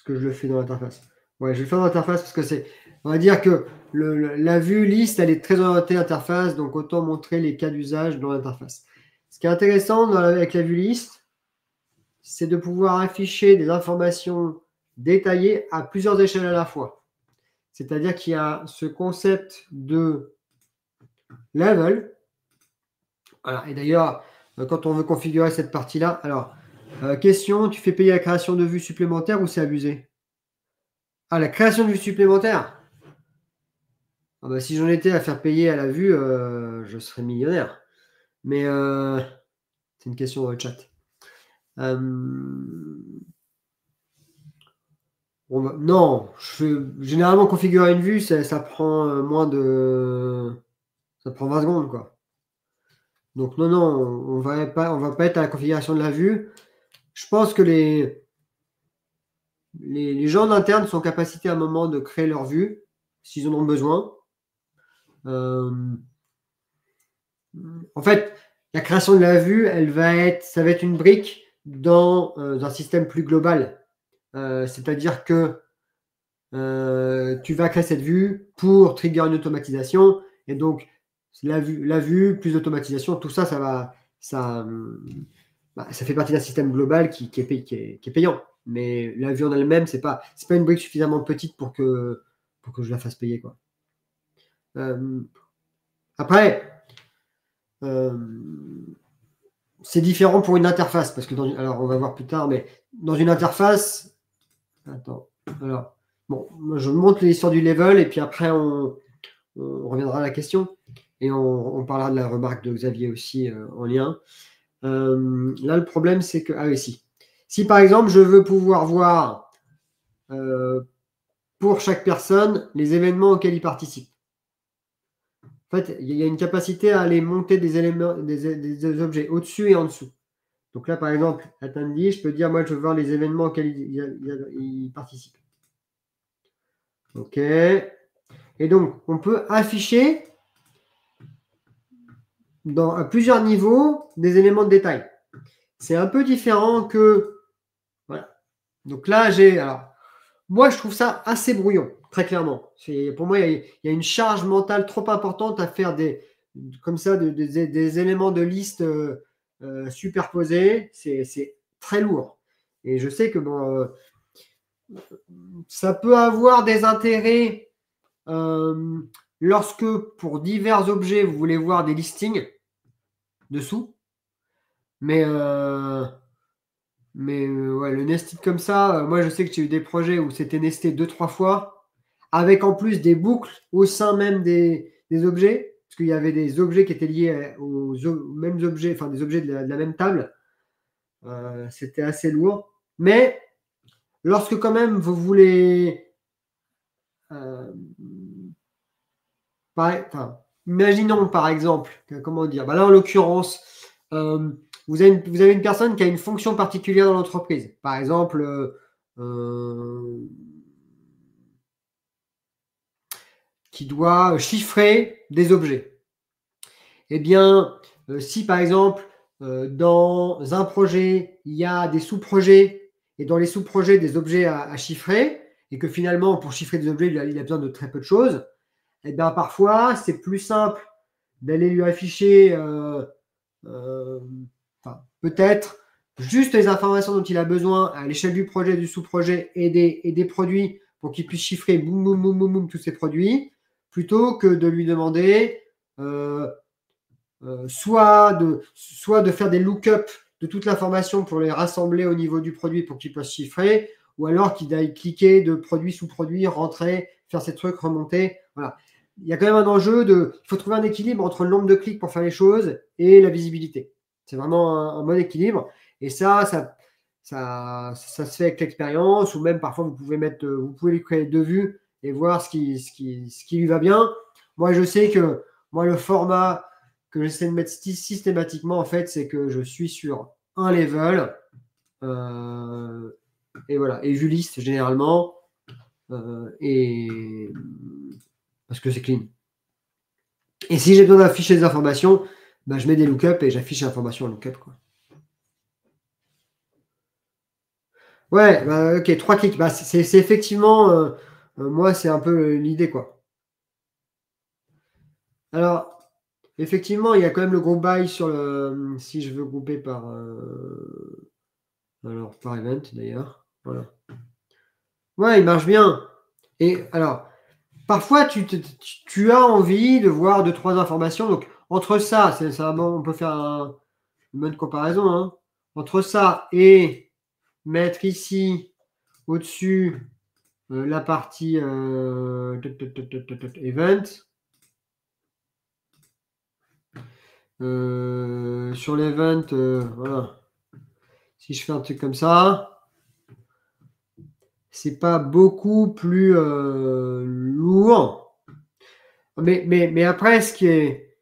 Est-ce que je le fais dans l'interface? Ouais, je vais le faire dans l'interface parce que c'est. On va dire que la vue liste, elle est très orientée interface, donc autant montrer les cas d'usage dans l'interface. Ce qui est intéressant avec la vue liste, c'est de pouvoir afficher des informations détaillées à plusieurs échelles à la fois. C'est-à-dire qu'il y a ce concept de level. Voilà. Et d'ailleurs, quand on veut configurer cette partie-là, alors, question, tu fais payer la création de vues supplémentaires ou c'est abusé? Ah, la création de vues supplémentaires? Ah bah, si j'en étais à faire payer à la vue, je serais millionnaire. Mais c'est une question dans le chat. Non, généralement configurer une vue, ça prend moins de. Ça prend 20 secondes, quoi. Donc non, on va pas être à la configuration de la vue. Je pense que les gens d'interne sont en capacité à un moment de créer leur vue, s'ils en ont besoin. En fait, la création de la vue, ça va être une brique dans un système plus global. C'est-à-dire que tu vas créer cette vue pour trigger une automatisation. Et donc, la vue plus automatisation, tout ça, ça fait partie d'un système global qui est payant. Mais la vue en elle-même, c'est pas une brique suffisamment petite pour que je la fasse payer, quoi. Après, c'est différent pour une interface, parce que alors on va voir plus tard, mais dans une interface, attends, alors, bon, moi je montre l'histoire du level, et puis après on reviendra à la question, et on parlera de la remarque de Xavier aussi en lien. Là, le problème, c'est que, ah oui, si par exemple, je veux pouvoir voir pour chaque personne les événements auxquels il participe. En fait, il y a une capacité à aller monter des éléments, des objets au-dessus et en dessous. Donc là, par exemple, attendez, je peux dire, moi, je veux voir les événements auxquels il participe. OK. Et donc, on peut afficher à plusieurs niveaux des éléments de détail. C'est un peu différent que... Voilà. Donc là, alors, moi, je trouve ça assez brouillon, très clairement. Pour moi, il y a une charge mentale trop importante à faire comme ça, des éléments de liste superposés. C'est très lourd. Et je sais que bon, ça peut avoir des intérêts lorsque, pour divers objets, vous voulez voir des listings dessous. Mais ouais, le nested comme ça, moi je sais que j'ai eu des projets où c'était nesté 2-3 fois, avec en plus des boucles au sein même des objets, parce qu'il y avait des objets qui étaient liés aux mêmes objets, enfin des objets de la même table. C'était assez lourd. Mais lorsque quand même vous voulez... imaginons par exemple, comment dire, là en l'occurrence, vous avez une personne qui a une fonction particulière dans l'entreprise. Par exemple, qui doit chiffrer des objets. Eh bien, si par exemple, dans un projet, il y a des sous-projets, et dans les sous-projets, des objets à chiffrer, et que finalement, pour chiffrer des objets, il a besoin de très peu de choses, eh bien, parfois, c'est plus simple d'aller lui afficher peut-être juste les informations dont il a besoin à l'échelle du projet, du sous-projet et des produits pour qu'il puisse chiffrer boum, boum, boum, boum, boum, tous ces produits, plutôt que de lui demander soit de faire des lookups de toute l'information pour les rassembler au niveau du produit pour qu'il puisse chiffrer, ou alors qu'il aille cliquer de produit sous produit, rentrer, faire ces trucs, remonter. Voilà. Il y a quand même un enjeu il faut trouver un équilibre entre le nombre de clics pour faire les choses et la visibilité. C'est vraiment un bon équilibre. Et ça se fait avec l'expérience, ou même parfois vous pouvez lui créer 2 vues et voir ce qui lui va bien. Moi, je sais que le format que j'essaie de mettre systématiquement, en fait, c'est que je suis sur un level et voilà, et vue liste généralement, et parce que c'est clean. Et si j'ai besoin d'afficher des informations, je mets des lookups et j'affiche les informations en lookup, quoi. Ouais, bah, ok, 3 clics. Bah, c'est effectivement, moi, c'est un peu l'idée, quoi. Alors, effectivement, il y a quand même le groupe by sur le. Si je veux grouper par. Alors, par event d'ailleurs. Voilà. Ouais, il marche bien. Et alors, parfois, tu as envie de voir 2-3 informations. Donc, entre ça, on peut faire une bonne comparaison. Hein. Entre ça et mettre ici, au-dessus, la partie event. Sur l'event, voilà. Si je fais un truc comme ça, c'est pas beaucoup plus lourd. Mais après, ce qui est.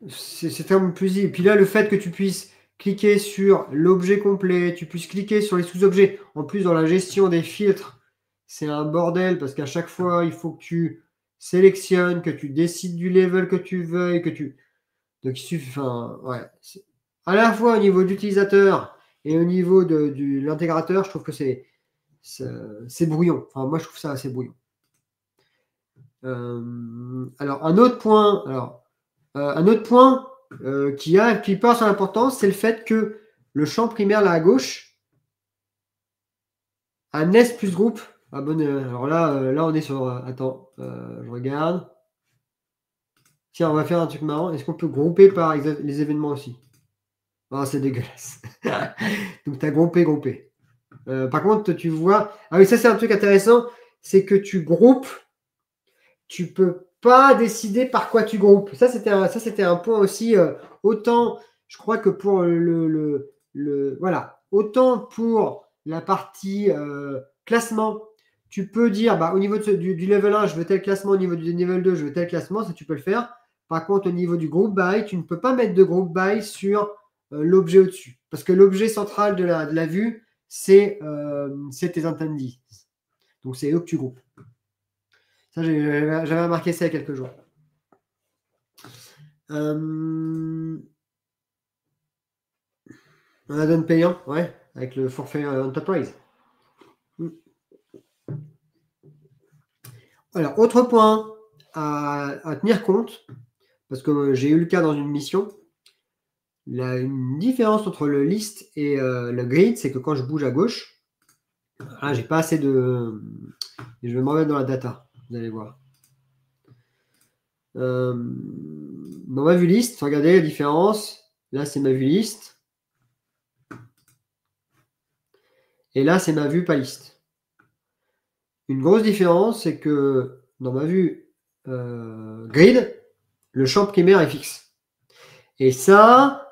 C'est un peu plus easy. Et puis là, le fait que tu puisses cliquer sur l'objet complet, tu puisses cliquer sur les sous-objets. En plus, dans la gestion des filtres, c'est un bordel parce qu'à chaque fois, il faut que tu sélectionnes, que tu décides du level que tu veuilles, que tu. Donc, il suffit. Enfin, ouais. À la fois au niveau d'utilisateur et au niveau de l'intégrateur, je trouve que c'est brouillon. Enfin, moi, je trouve ça assez brouillon. Alors, un autre point. Qui passe à l'importance, c'est le fait que le champ primaire là à gauche, un nest plus groupe. Alors là, on est sur. Attends, je regarde. Tiens, on va faire un truc marrant. Est-ce qu'on peut grouper par les événements aussi? Oh, c'est dégueulasse. Donc, tu as groupé. Par contre, tu vois. Ah oui, ça, c'est un truc intéressant. C'est que tu groupes. Tu peux pas décider par quoi tu groupes. Ça, c'était un point aussi. Autant, je crois que pour voilà. Autant pour la partie classement, tu peux dire, au niveau du level 1, je veux tel classement. Au niveau du level 2, je veux tel classement. Ça, tu peux le faire. Par contre, au niveau du group by, tu ne peux pas mettre de group by sur l'objet au-dessus. Parce que l'objet central de la vue, c'est tes attendees. Donc, c'est eux que tu groupes. Ça, j'avais remarqué ça il y a quelques jours. On a donne payant, ouais, avec le forfait Enterprise. Alors, autre point à tenir compte, parce que j'ai eu le cas dans une mission, une différence entre le list et le grid, c'est que quand je bouge à gauche, là, j'ai pas assez de. Je vais me remettre dans la data, vous allez voir. Dans ma vue liste, regardez la différence. Là, c'est ma vue liste. Et là, c'est ma vue pas liste. Une grosse différence, c'est que dans ma vue grid, le champ primaire est fixe. Et ça,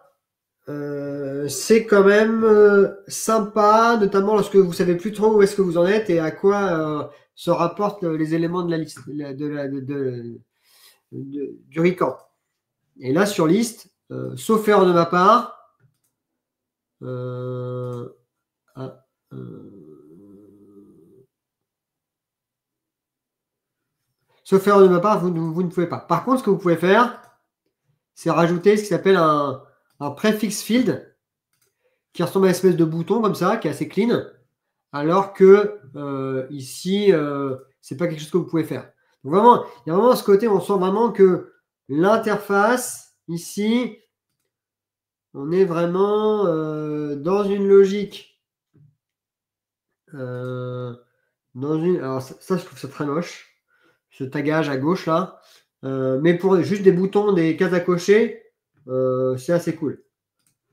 c'est quand même sympa, notamment lorsque vous savez plus trop où est-ce que vous en êtes et à quoi se rapportent les éléments de la liste, du recant. Et là, sur liste, sauf erreur de ma part, sauf erreur de ma part, vous ne pouvez pas. Par contre, ce que vous pouvez faire, c'est rajouter ce qui s'appelle un prefix field qui ressemble à une espèce de bouton comme ça, qui est assez clean, alors que ici, c'est pas quelque chose que vous pouvez faire. Donc vraiment, il y a vraiment ce côté, on sent vraiment que l'interface, ici, on est vraiment dans une logique. Alors ça, je trouve ça très moche. Ce tagage à gauche là. Mais pour juste des boutons, des cases à cocher, c'est assez cool.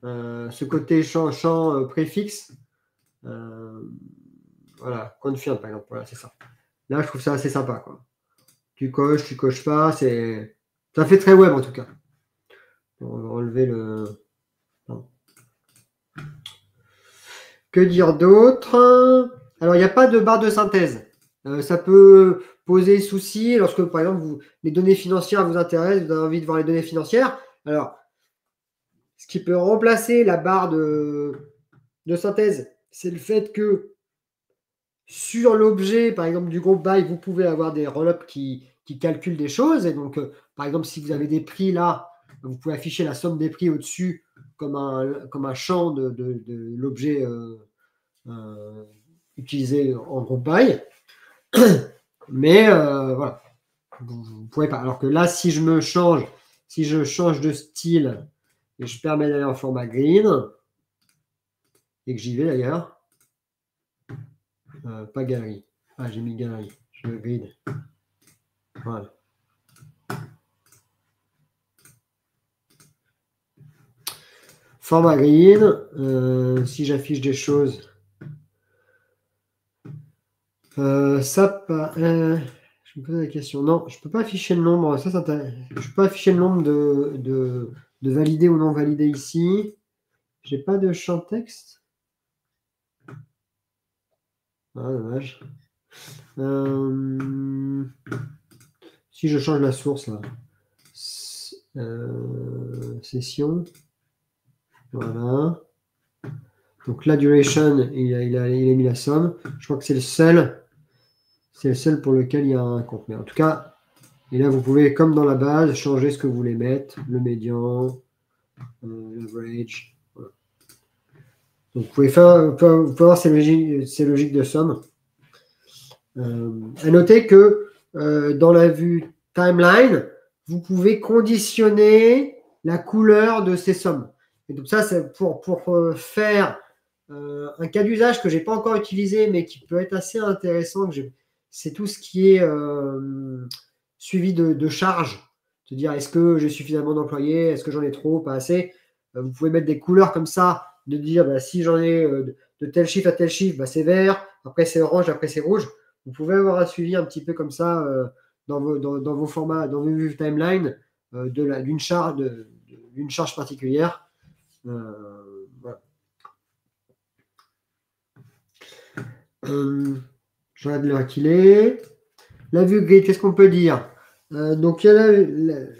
Ce côté champ préfixe, voilà, confirm par exemple, voilà, c'est ça. Là, je trouve ça assez sympa, quoi. Tu coches pas, ça fait très web en tout cas. On va enlever le. Non. Que dire d'autre? Alors, il n'y a pas de barre de synthèse. Ça peut poser souci lorsque, par exemple, les données financières vous intéressent, vous avez envie de voir les données financières. Alors, ce qui peut remplacer la barre de synthèse, c'est le fait que sur l'objet, par exemple, du groupe by, vous pouvez avoir des roll-ups qui calculent des choses. Et donc, par exemple, si vous avez des prix là, vous pouvez afficher la somme des prix au-dessus comme un champ de l'objet utiliser en groupe by. Mais voilà, vous ne pouvez pas. Alors que là, si je change de style et je permets d'aller en format green, et que j'y vais d'ailleurs, pas galerie. Ah, j'ai mis galerie. Je veux grid. Voilà. Format green, si j'affiche des choses, je me pose la question. Non, je ne peux pas afficher le nombre. Je ne peux pas afficher le nombre de validés ou non validés ici. J'ai pas de champ texte. Ah, dommage. Si je change la source là, session, voilà. Donc la duration, il a mis la somme. Je crois que c'est le seul pour lequel il y a un compte. Mais en tout cas, et là vous pouvez, comme dans la base, changer ce que vous voulez mettre, le médian, l'average. Voilà. Donc vous pouvez voir ces logiques de somme. À noter que dans la vue timeline, vous pouvez conditionner la couleur de ces sommes. Et donc ça, c'est pour faire un cas d'usage que je n'ai pas encore utilisé, mais qui peut être assez intéressant. C'est tout ce qui est suivi de charge. Se dire, est-ce que j'ai suffisamment d'employés? Est-ce que j'en ai trop? Pas assez? Vous pouvez mettre des couleurs comme ça, de dire, bah, si j'en ai de tel chiffre à tel chiffre, bah, c'est vert, après c'est orange, après c'est rouge. Vous pouvez avoir un suivi un petit peu comme ça dans vos formats, dans vos vues timeline d'une charge particulière. Voilà. Je regarde l'heure qu'il est. La vue grid, qu'est-ce qu'on peut dire? Donc, il y a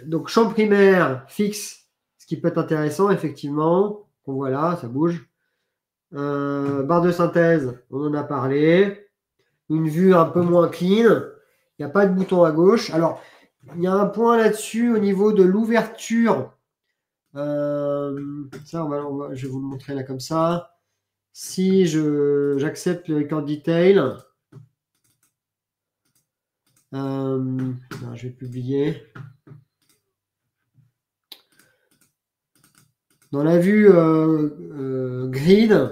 donc champ primaire fixe, ce qui peut être intéressant, effectivement. On voit là, ça bouge. Barre de synthèse, on en a parlé. Une vue un peu moins clean. Il n'y a pas de bouton à gauche. Alors, il y a un point là-dessus au niveau de l'ouverture. Ça, je vais vous le montrer là comme ça. Si j'accepte le record detail, je vais publier. Dans la vue grid,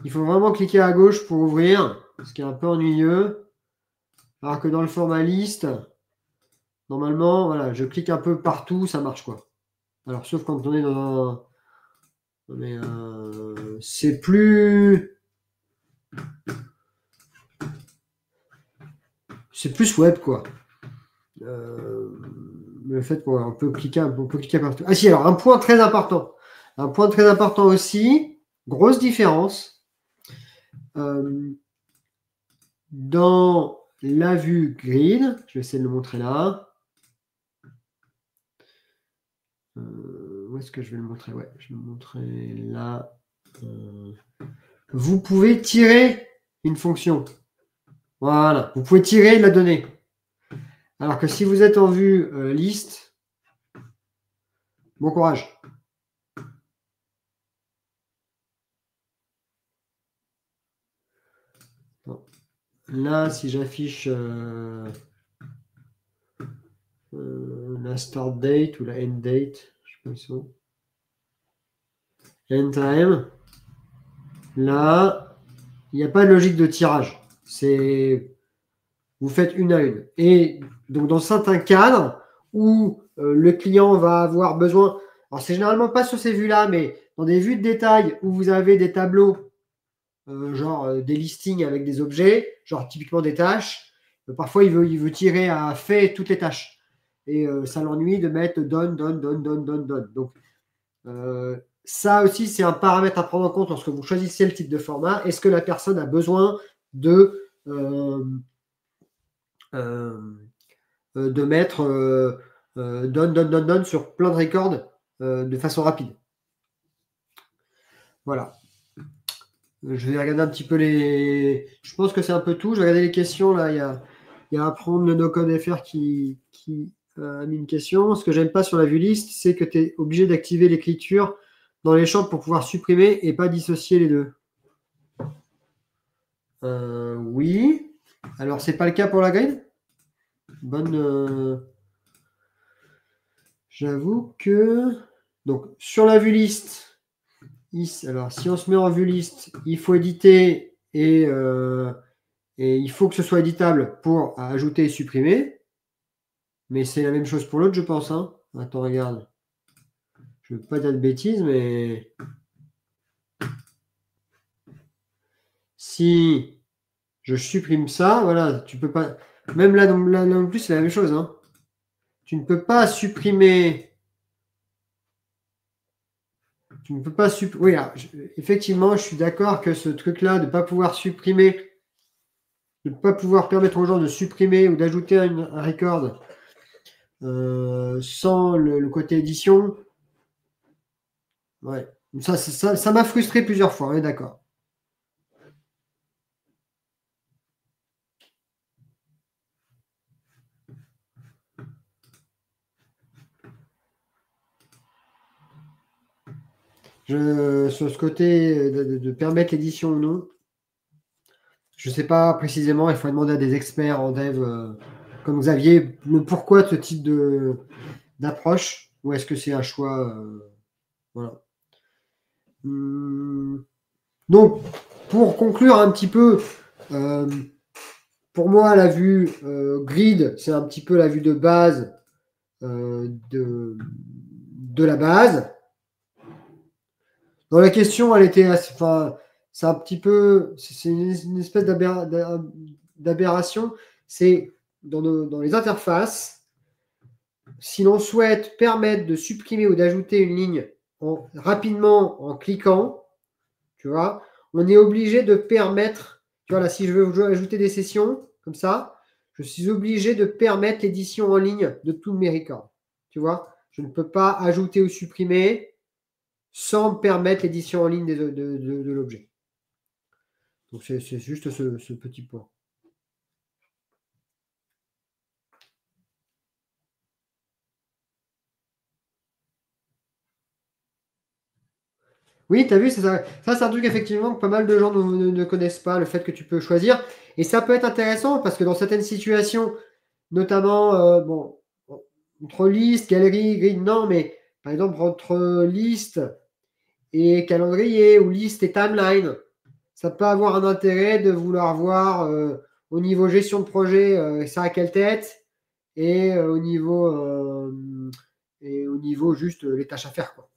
il faut vraiment cliquer à gauche pour ouvrir, ce qui est un peu ennuyeux. Alors que dans le format liste, normalement, voilà, je clique un peu partout, ça marche quoi. Alors, sauf quand on est dans un... Mais c'est plus... C'est plus web quoi. Le fait qu'on peut cliquer partout. Ah si, alors un point très important. Un point très important aussi, grosse différence. Dans la vue grid, je vais essayer de le montrer là. Où est-ce que je vais le montrer? Ouais, je vais le montrer là. Vous pouvez tirer une fonction. Voilà, vous pouvez tirer la donnée. Alors que si vous êtes en vue liste, bon courage. Bon. Là, si j'affiche la start date ou la end date, je sais pas où ils sont. End time. Là, il n'y a pas de logique de tirage. Vous faites une à une. Et donc, dans certains cadres où le client va avoir besoin, alors c'est généralement pas sur ces vues-là, mais dans des vues de détail où vous avez des tableaux, genre des listings avec des objets, genre typiquement des tâches, parfois il veut tirer à fait toutes les tâches. Et ça l'ennuie de mettre done. Donc, ça aussi, c'est un paramètre à prendre en compte lorsque vous choisissez le type de format. Est-ce que la personne a besoin de mettre done sur plein de records de façon rapide? Voilà. Je vais regarder un petit peu les... Je pense que c'est un peu tout. Je vais regarder les questions. Là, il y a Apprendre le no-code FR qui a mis une question. Ce que j'aime pas sur la vue liste, c'est que tu es obligé d'activer l'écriture dans les champs pour pouvoir supprimer et pas dissocier les deux. Oui. Alors, c'est pas le cas pour la grid? Bonne. J'avoue que. Donc, sur la vue liste, alors si on se met en vue liste, il faut éditer et il faut que ce soit éditable pour ajouter et supprimer. Mais c'est la même chose pour l'autre, je pense. Hein. Attends, regarde. Je ne veux pas dire de bêtises, mais si je supprime ça, voilà, tu peux pas. Même là non plus, c'est la même chose. Hein. Tu ne peux pas supprimer. Tu ne peux pas supprimer. Oui, alors, effectivement, je suis d'accord que ce truc-là, de ne pas pouvoir supprimer, de ne pas pouvoir permettre aux gens de supprimer ou d'ajouter un record sans le côté édition, ouais. Ça m'a frustré plusieurs fois, on est d'accord. Sur ce côté de permettre l'édition ou non, je ne sais pas précisément, il faut demander à des experts en dev comme Xavier le pourquoi de ce type d'approche, ou est-ce que c'est un choix voilà. Donc, pour conclure un petit peu, pour moi, la vue grid, c'est un petit peu la vue de base de la base. Dans la question, elle était assez, enfin, c'est un petit peu, c'est une espèce d'aberration. C'est dans les interfaces, si l'on souhaite permettre de supprimer ou d'ajouter une ligne rapidement en cliquant, tu vois, on est obligé de permettre, tu vois, là, si je veux ajouter des sessions, comme ça, je suis obligé de permettre l'édition en ligne de tous mes records. Tu vois, je ne peux pas ajouter ou supprimer sans permettre l'édition en ligne de l'objet. Donc, c'est juste ce petit point. Oui, tu as vu, ça c'est un truc effectivement que pas mal de gens ne connaissent pas, le fait que tu peux choisir. Et ça peut être intéressant parce que dans certaines situations, notamment, bon, entre liste, galerie, grid, non, mais par exemple, entre liste et calendrier ou liste et timeline, ça peut avoir un intérêt de vouloir voir au niveau gestion de projet, ça a quelle tête et au niveau juste les tâches à faire, quoi.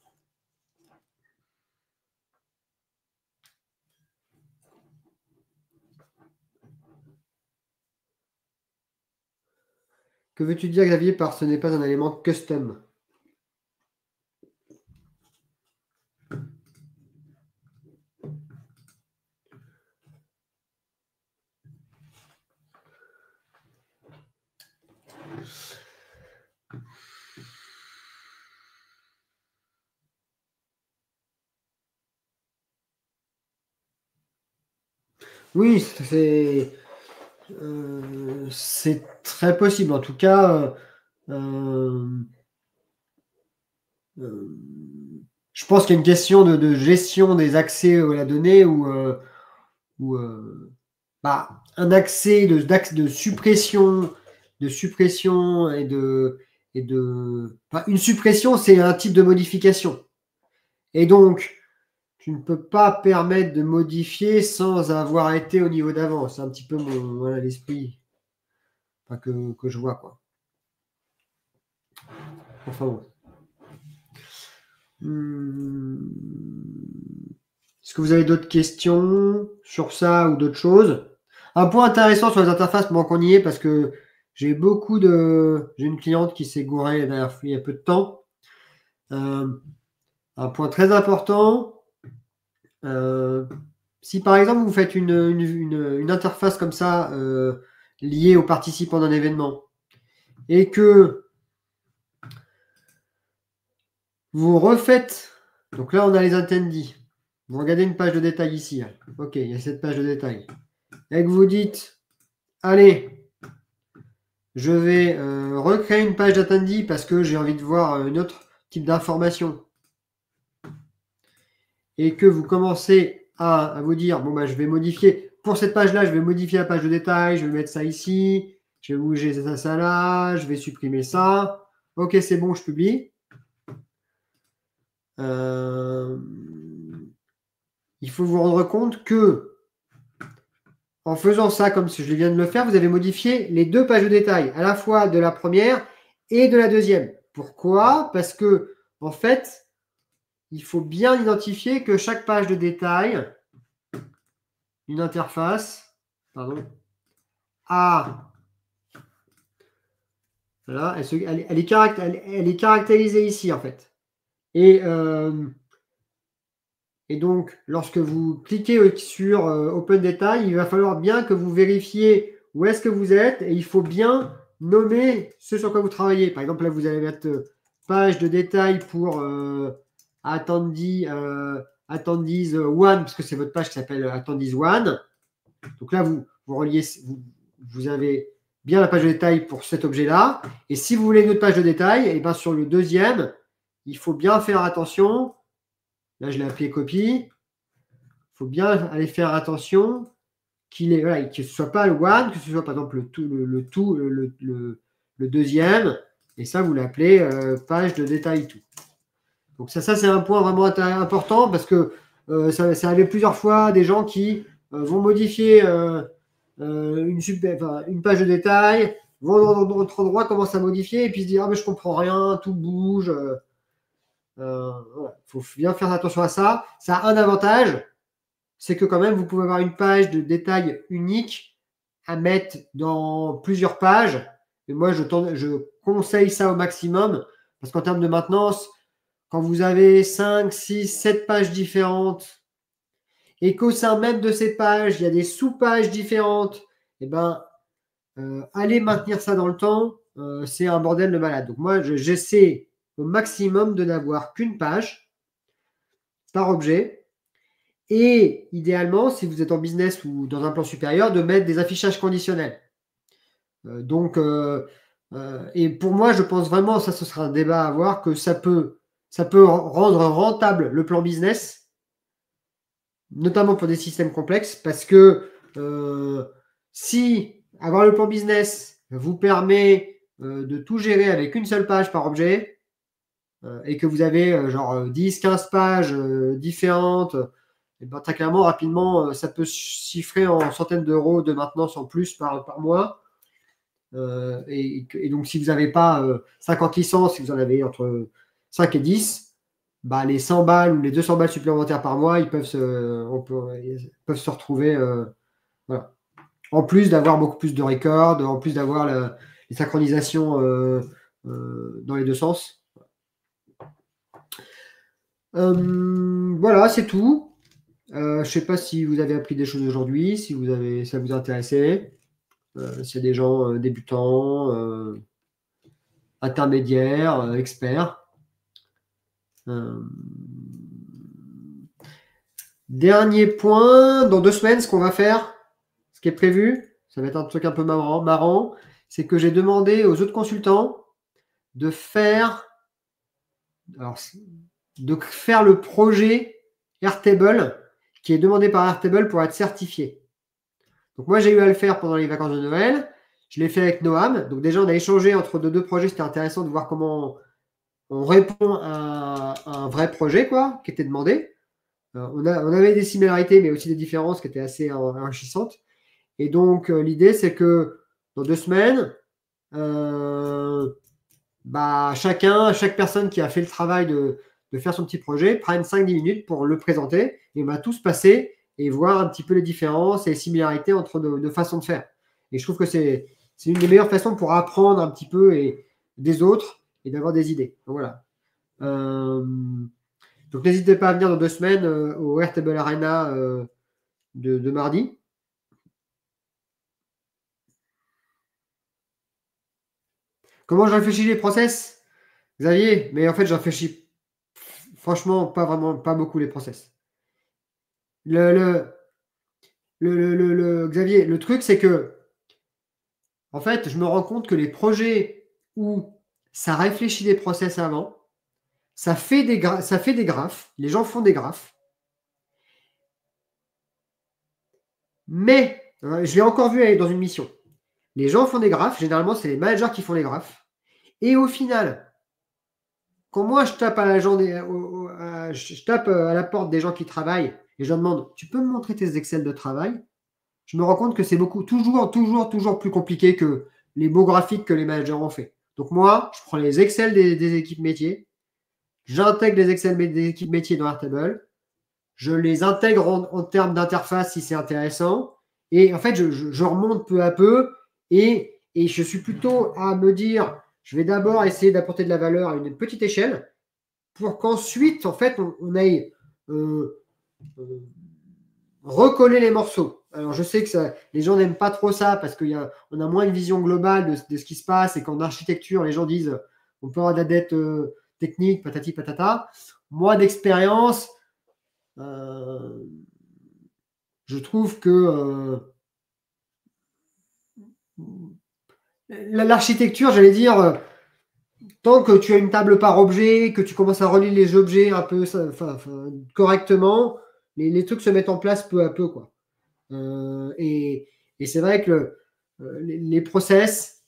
Que veux-tu dire, Xavier, par ce n'est pas un élément custom? Oui, c'est très possible. En tout cas, je pense qu'il y a une question de gestion des accès à la donnée ou un accès de suppression, une suppression, c'est un type de modification. Et donc, tu ne peux pas permettre de modifier sans avoir été au niveau d'avant. C'est un petit peu voilà, l'esprit que je vois, quoi. Enfin bon. Est-ce que vous avez d'autres questions sur ça ou d'autres choses? Un point intéressant sur les interfaces, bon, qu'on y est, parce que j'ai une cliente qui s'est gourée il y a peu de temps. Un point très important, si par exemple vous faites une interface comme ça liée aux participants d'un événement et que vous refaites, donc là on a les attendees, vous regardez une page de détail ici, hein. Ok, il y a cette page de détail, et que vous dites, allez, je vais recréer une page d'attendee parce que j'ai envie de voir un autre type d'information, et que vous commencez à vous dire, bon bah je vais modifier, pour cette page-là, je vais modifier la page de détail, je vais mettre ça ici, je vais bouger ça là, je vais supprimer ça. Ok, c'est bon, je publie. Il faut vous rendre compte que en faisant ça, comme je viens de le faire, vous avez modifié les deux pages de détail, à la fois de la première et de la deuxième. Pourquoi? Parce que, en fait, il faut bien identifier que chaque page de détail, une interface, pardon, a, voilà, elle est caractérisée ici, en fait. Et donc, lorsque vous cliquez sur Open Data, il va falloir bien que vous vérifiez où est-ce que vous êtes et il faut bien nommer ce sur quoi vous travaillez. Par exemple, là, vous allez mettre page de détail pour Attendees One, parce que c'est votre page qui s'appelle Attendees One. Donc là, vous avez bien la page de détail pour cet objet-là. Et si vous voulez une autre page de détail, et bien sur le deuxième, il faut bien faire attention. Là, je l'ai appelé copie. Il faut bien aller faire attention que ce ne soit pas le one, que ce soit par exemple le deuxième. Et ça, vous l'appelez page de détail tout. Donc ça c'est un point vraiment important parce que ça arrive plusieurs fois des gens qui vont modifier une page de détail, vont dans notre endroit, commencent à modifier et puis se dire ah mais je comprends rien, tout bouge. Voilà. Faut bien faire attention à ça. Ça a un avantage, c'est que quand même vous pouvez avoir une page de détail unique à mettre dans plusieurs pages. Et moi je conseille ça au maximum parce qu'en termes de maintenance, quand vous avez 5, 6, 7 pages différentes et qu'au sein même de ces pages, il y a des sous-pages différentes, eh ben, allez maintenir ça dans le temps, c'est un bordel de malade. Donc moi, j'essaie au maximum de n'avoir qu'une page par objet. Et idéalement, si vous êtes en business ou dans un plan supérieur, de mettre des affichages conditionnels. Et pour moi, je pense vraiment, ça ce sera un débat à avoir, que ça peut rendre rentable le plan business, notamment pour des systèmes complexes, parce que si avoir le plan business vous permet de tout gérer avec une seule page par objet, et que vous avez genre 10, 15 pages différentes, et ben, très clairement, rapidement, ça peut chiffrer en centaines d'euros de maintenance en plus par mois. Et donc, si vous n'avez pas 50 licences, si vous en avez entre 5 et 10, bah, les 100 balles ou les 200 balles supplémentaires par mois, ils peuvent se retrouver. Voilà. En plus d'avoir beaucoup plus de records, en plus d'avoir les synchronisations dans les deux sens. Voilà, c'est tout. Je ne sais pas si vous avez appris des choses aujourd'hui, si ça vous a intéressé. S'il y a des gens débutants, intermédiaires, experts. Dernier point, dans 2 semaines, ce qu'on va faire, ce qui est prévu, ça va être un truc un peu marrant, c'est que j'ai demandé aux autres consultants de faire le projet Airtable qui est demandé par Airtable pour être certifié. Donc moi, j'ai eu à le faire pendant les vacances de Noël. Je l'ai fait avec Noam. Donc déjà, on a échangé entre deux projets. C'était intéressant de voir comment on répond à un vrai projet qui était demandé. On avait des similarités, mais aussi des différences qui étaient assez enrichissantes. Et donc, l'idée, c'est que dans 2 semaines, chaque personne qui a fait le travail de faire son petit projet prenne 5-10 minutes pour le présenter et on va tous passer et voir un petit peu les différences et les similarités entre nos façons de faire. Et je trouve que c'est une des meilleures façons pour apprendre un petit peu des autres et d'avoir des idées. Donc voilà. Donc n'hésitez pas à venir dans 2 semaines au Airtable Arena de mardi. Comment je réfléchis les process, Xavier? Mais en fait, je réfléchis franchement pas beaucoup les process. Xavier, le truc, c'est que en fait, je me rends compte que les projets où ça réfléchit des process avant, ça fait des graphes, les gens font des graphes. Mais, je l'ai encore vu dans une mission. Les gens font des graphes, généralement c'est les managers qui font les graphes. Et au final, quand moi je tape à la porte des gens qui travaillent et je leur demande, tu peux me montrer tes Excel de travail? Je me rends compte que c'est toujours plus compliqué que les beaux graphiques que les managers ont fait. Donc moi, je prends les Excel des équipes métiers, j'intègre les Excel des équipes métiers dans Airtable, je les intègre en termes d'interface si c'est intéressant, et en fait, je remonte peu à peu, et je suis plutôt à me dire, je vais d'abord essayer d'apporter de la valeur à une petite échelle, pour qu'ensuite, en fait, on aille recoller les morceaux. Alors, je sais que les gens n'aiment pas trop ça parce qu'on a moins une vision globale de ce qui se passe et qu'en architecture, les gens disent on peut avoir de la dette technique, patati patata. Moi, d'expérience, je trouve que l'architecture, j'allais dire, tant que tu as une table par objet, que tu commences à relier les objets un peu correctement, les trucs se mettent en place peu à peu, quoi. Et c'est vrai que les process,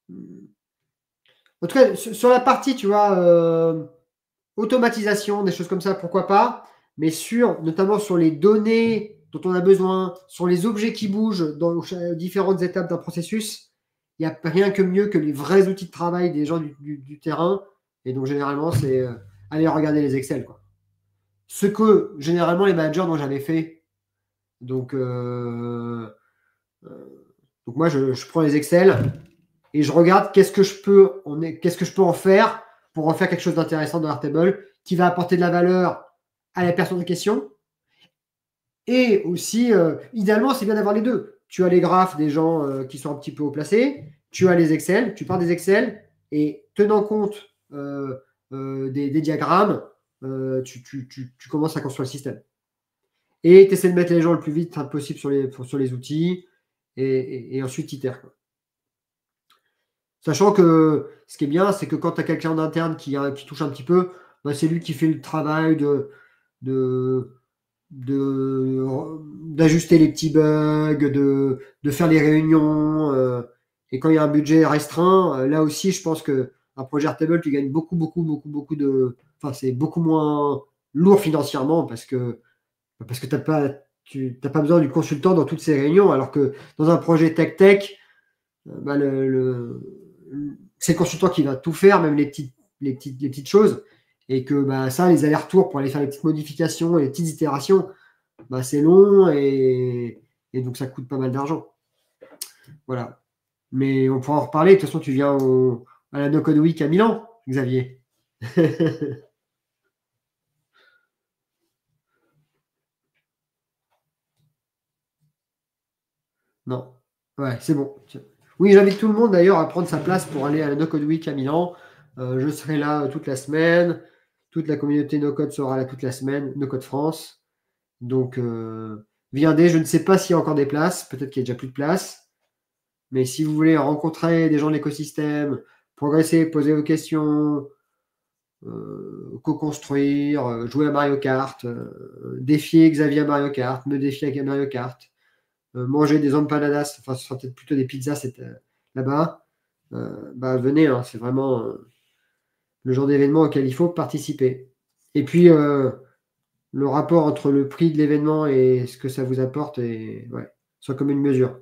en tout cas, sur la partie, tu vois, automatisation, des choses comme ça, pourquoi pas, mais notamment sur les données dont on a besoin, sur les objets qui bougent dans différentes étapes d'un processus, il n'y a rien que mieux que les vrais outils de travail des gens du terrain. Et donc, généralement, c'est aller regarder les Excel, quoi. Ce que, généralement, les managers n'ont jamais fait. Donc, moi, je prends les Excel et je regarde qu'est-ce que je peux en faire pour en faire quelque chose d'intéressant dans Airtable qui va apporter de la valeur à la personne en question. Et aussi, idéalement, c'est bien d'avoir les deux. Tu as les graphes des gens qui sont un petit peu haut placés, tu as les Excel, tu pars des Excel et tenant compte des diagrammes, tu commences à construire le système. Et tu essaies de mettre les gens le plus vite possible sur les outils et ensuite tu itères. Sachant que ce qui est bien, c'est que quand tu as quelqu'un en interne qui touche un petit peu, bah, c'est lui qui fait le travail d'ajuster les petits bugs, de faire les réunions. Et quand il y a un budget restreint, là aussi, je pense qu'un projet Airtable, tu gagnes beaucoup de. Enfin, c'est beaucoup moins lourd financièrement parce que tu n'as pas besoin du consultant dans toutes ces réunions, alors que dans un projet tech, bah, c'est le consultant qui va tout faire, même les petites choses, et que bah, ça, les allers-retours pour aller faire les petites modifications et les petites itérations, bah, c'est long et donc ça coûte pas mal d'argent. Voilà. Mais on pourra en reparler. De toute façon, tu viens à la No Code Week à Milan, Xavier. Non. Ouais, c'est bon. Oui, j'invite tout le monde d'ailleurs à prendre sa place pour aller à la No Code Week à Milan. Je serai là toute la semaine. Toute la communauté No Code sera là toute la semaine. No Code France. Donc, viendez. Je ne sais pas s'il y a encore des places. Peut-être qu'il n'y a déjà plus de place. Mais si vous voulez rencontrer des gens de l'écosystème, progresser, poser vos questions, co-construire, jouer à Mario Kart, défier Xavier à Mario Kart, me défier à Mario Kart, manger des empanadas, enfin ce sera peut-être plutôt des pizzas là-bas, bah venez, hein, c'est vraiment le genre d'événement auquel il faut participer. Et puis le rapport entre le prix de l'événement et ce que ça vous apporte est soit comme une mesure.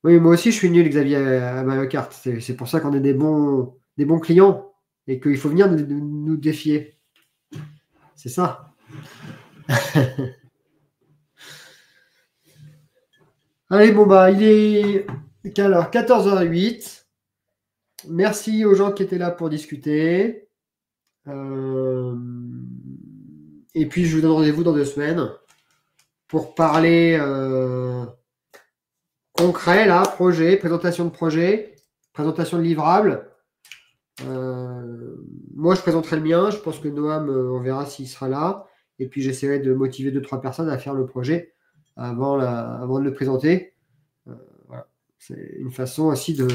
Oui, moi aussi je suis nul, Xavier, à Mario Kart. C'est pour ça qu'on est des bons clients et qu'il faut venir nous défier. C'est ça. Allez, bon bah il est alors 14h08. Merci aux gens qui étaient là pour discuter. Et puis je vous donne rendez-vous dans 2 semaines pour parler concret là, projet, présentation de projet, présentation de livrable. Moi je présenterai le mien, je pense que Noam on verra s'il sera là. Et puis j'essaierai de motiver 2-3 personnes à faire le projet avant de le présenter. Voilà. C'est une façon aussi de.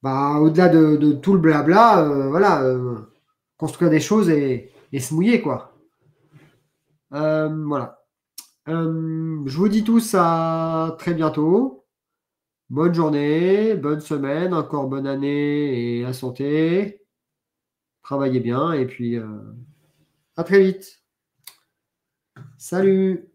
Bah, au-delà de tout le blabla, voilà, construire des choses et se mouiller, quoi. Voilà. Je vous dis tous à très bientôt. Bonne journée, bonne semaine, encore bonne année et la santé. Travaillez bien et puis à très vite. Salut!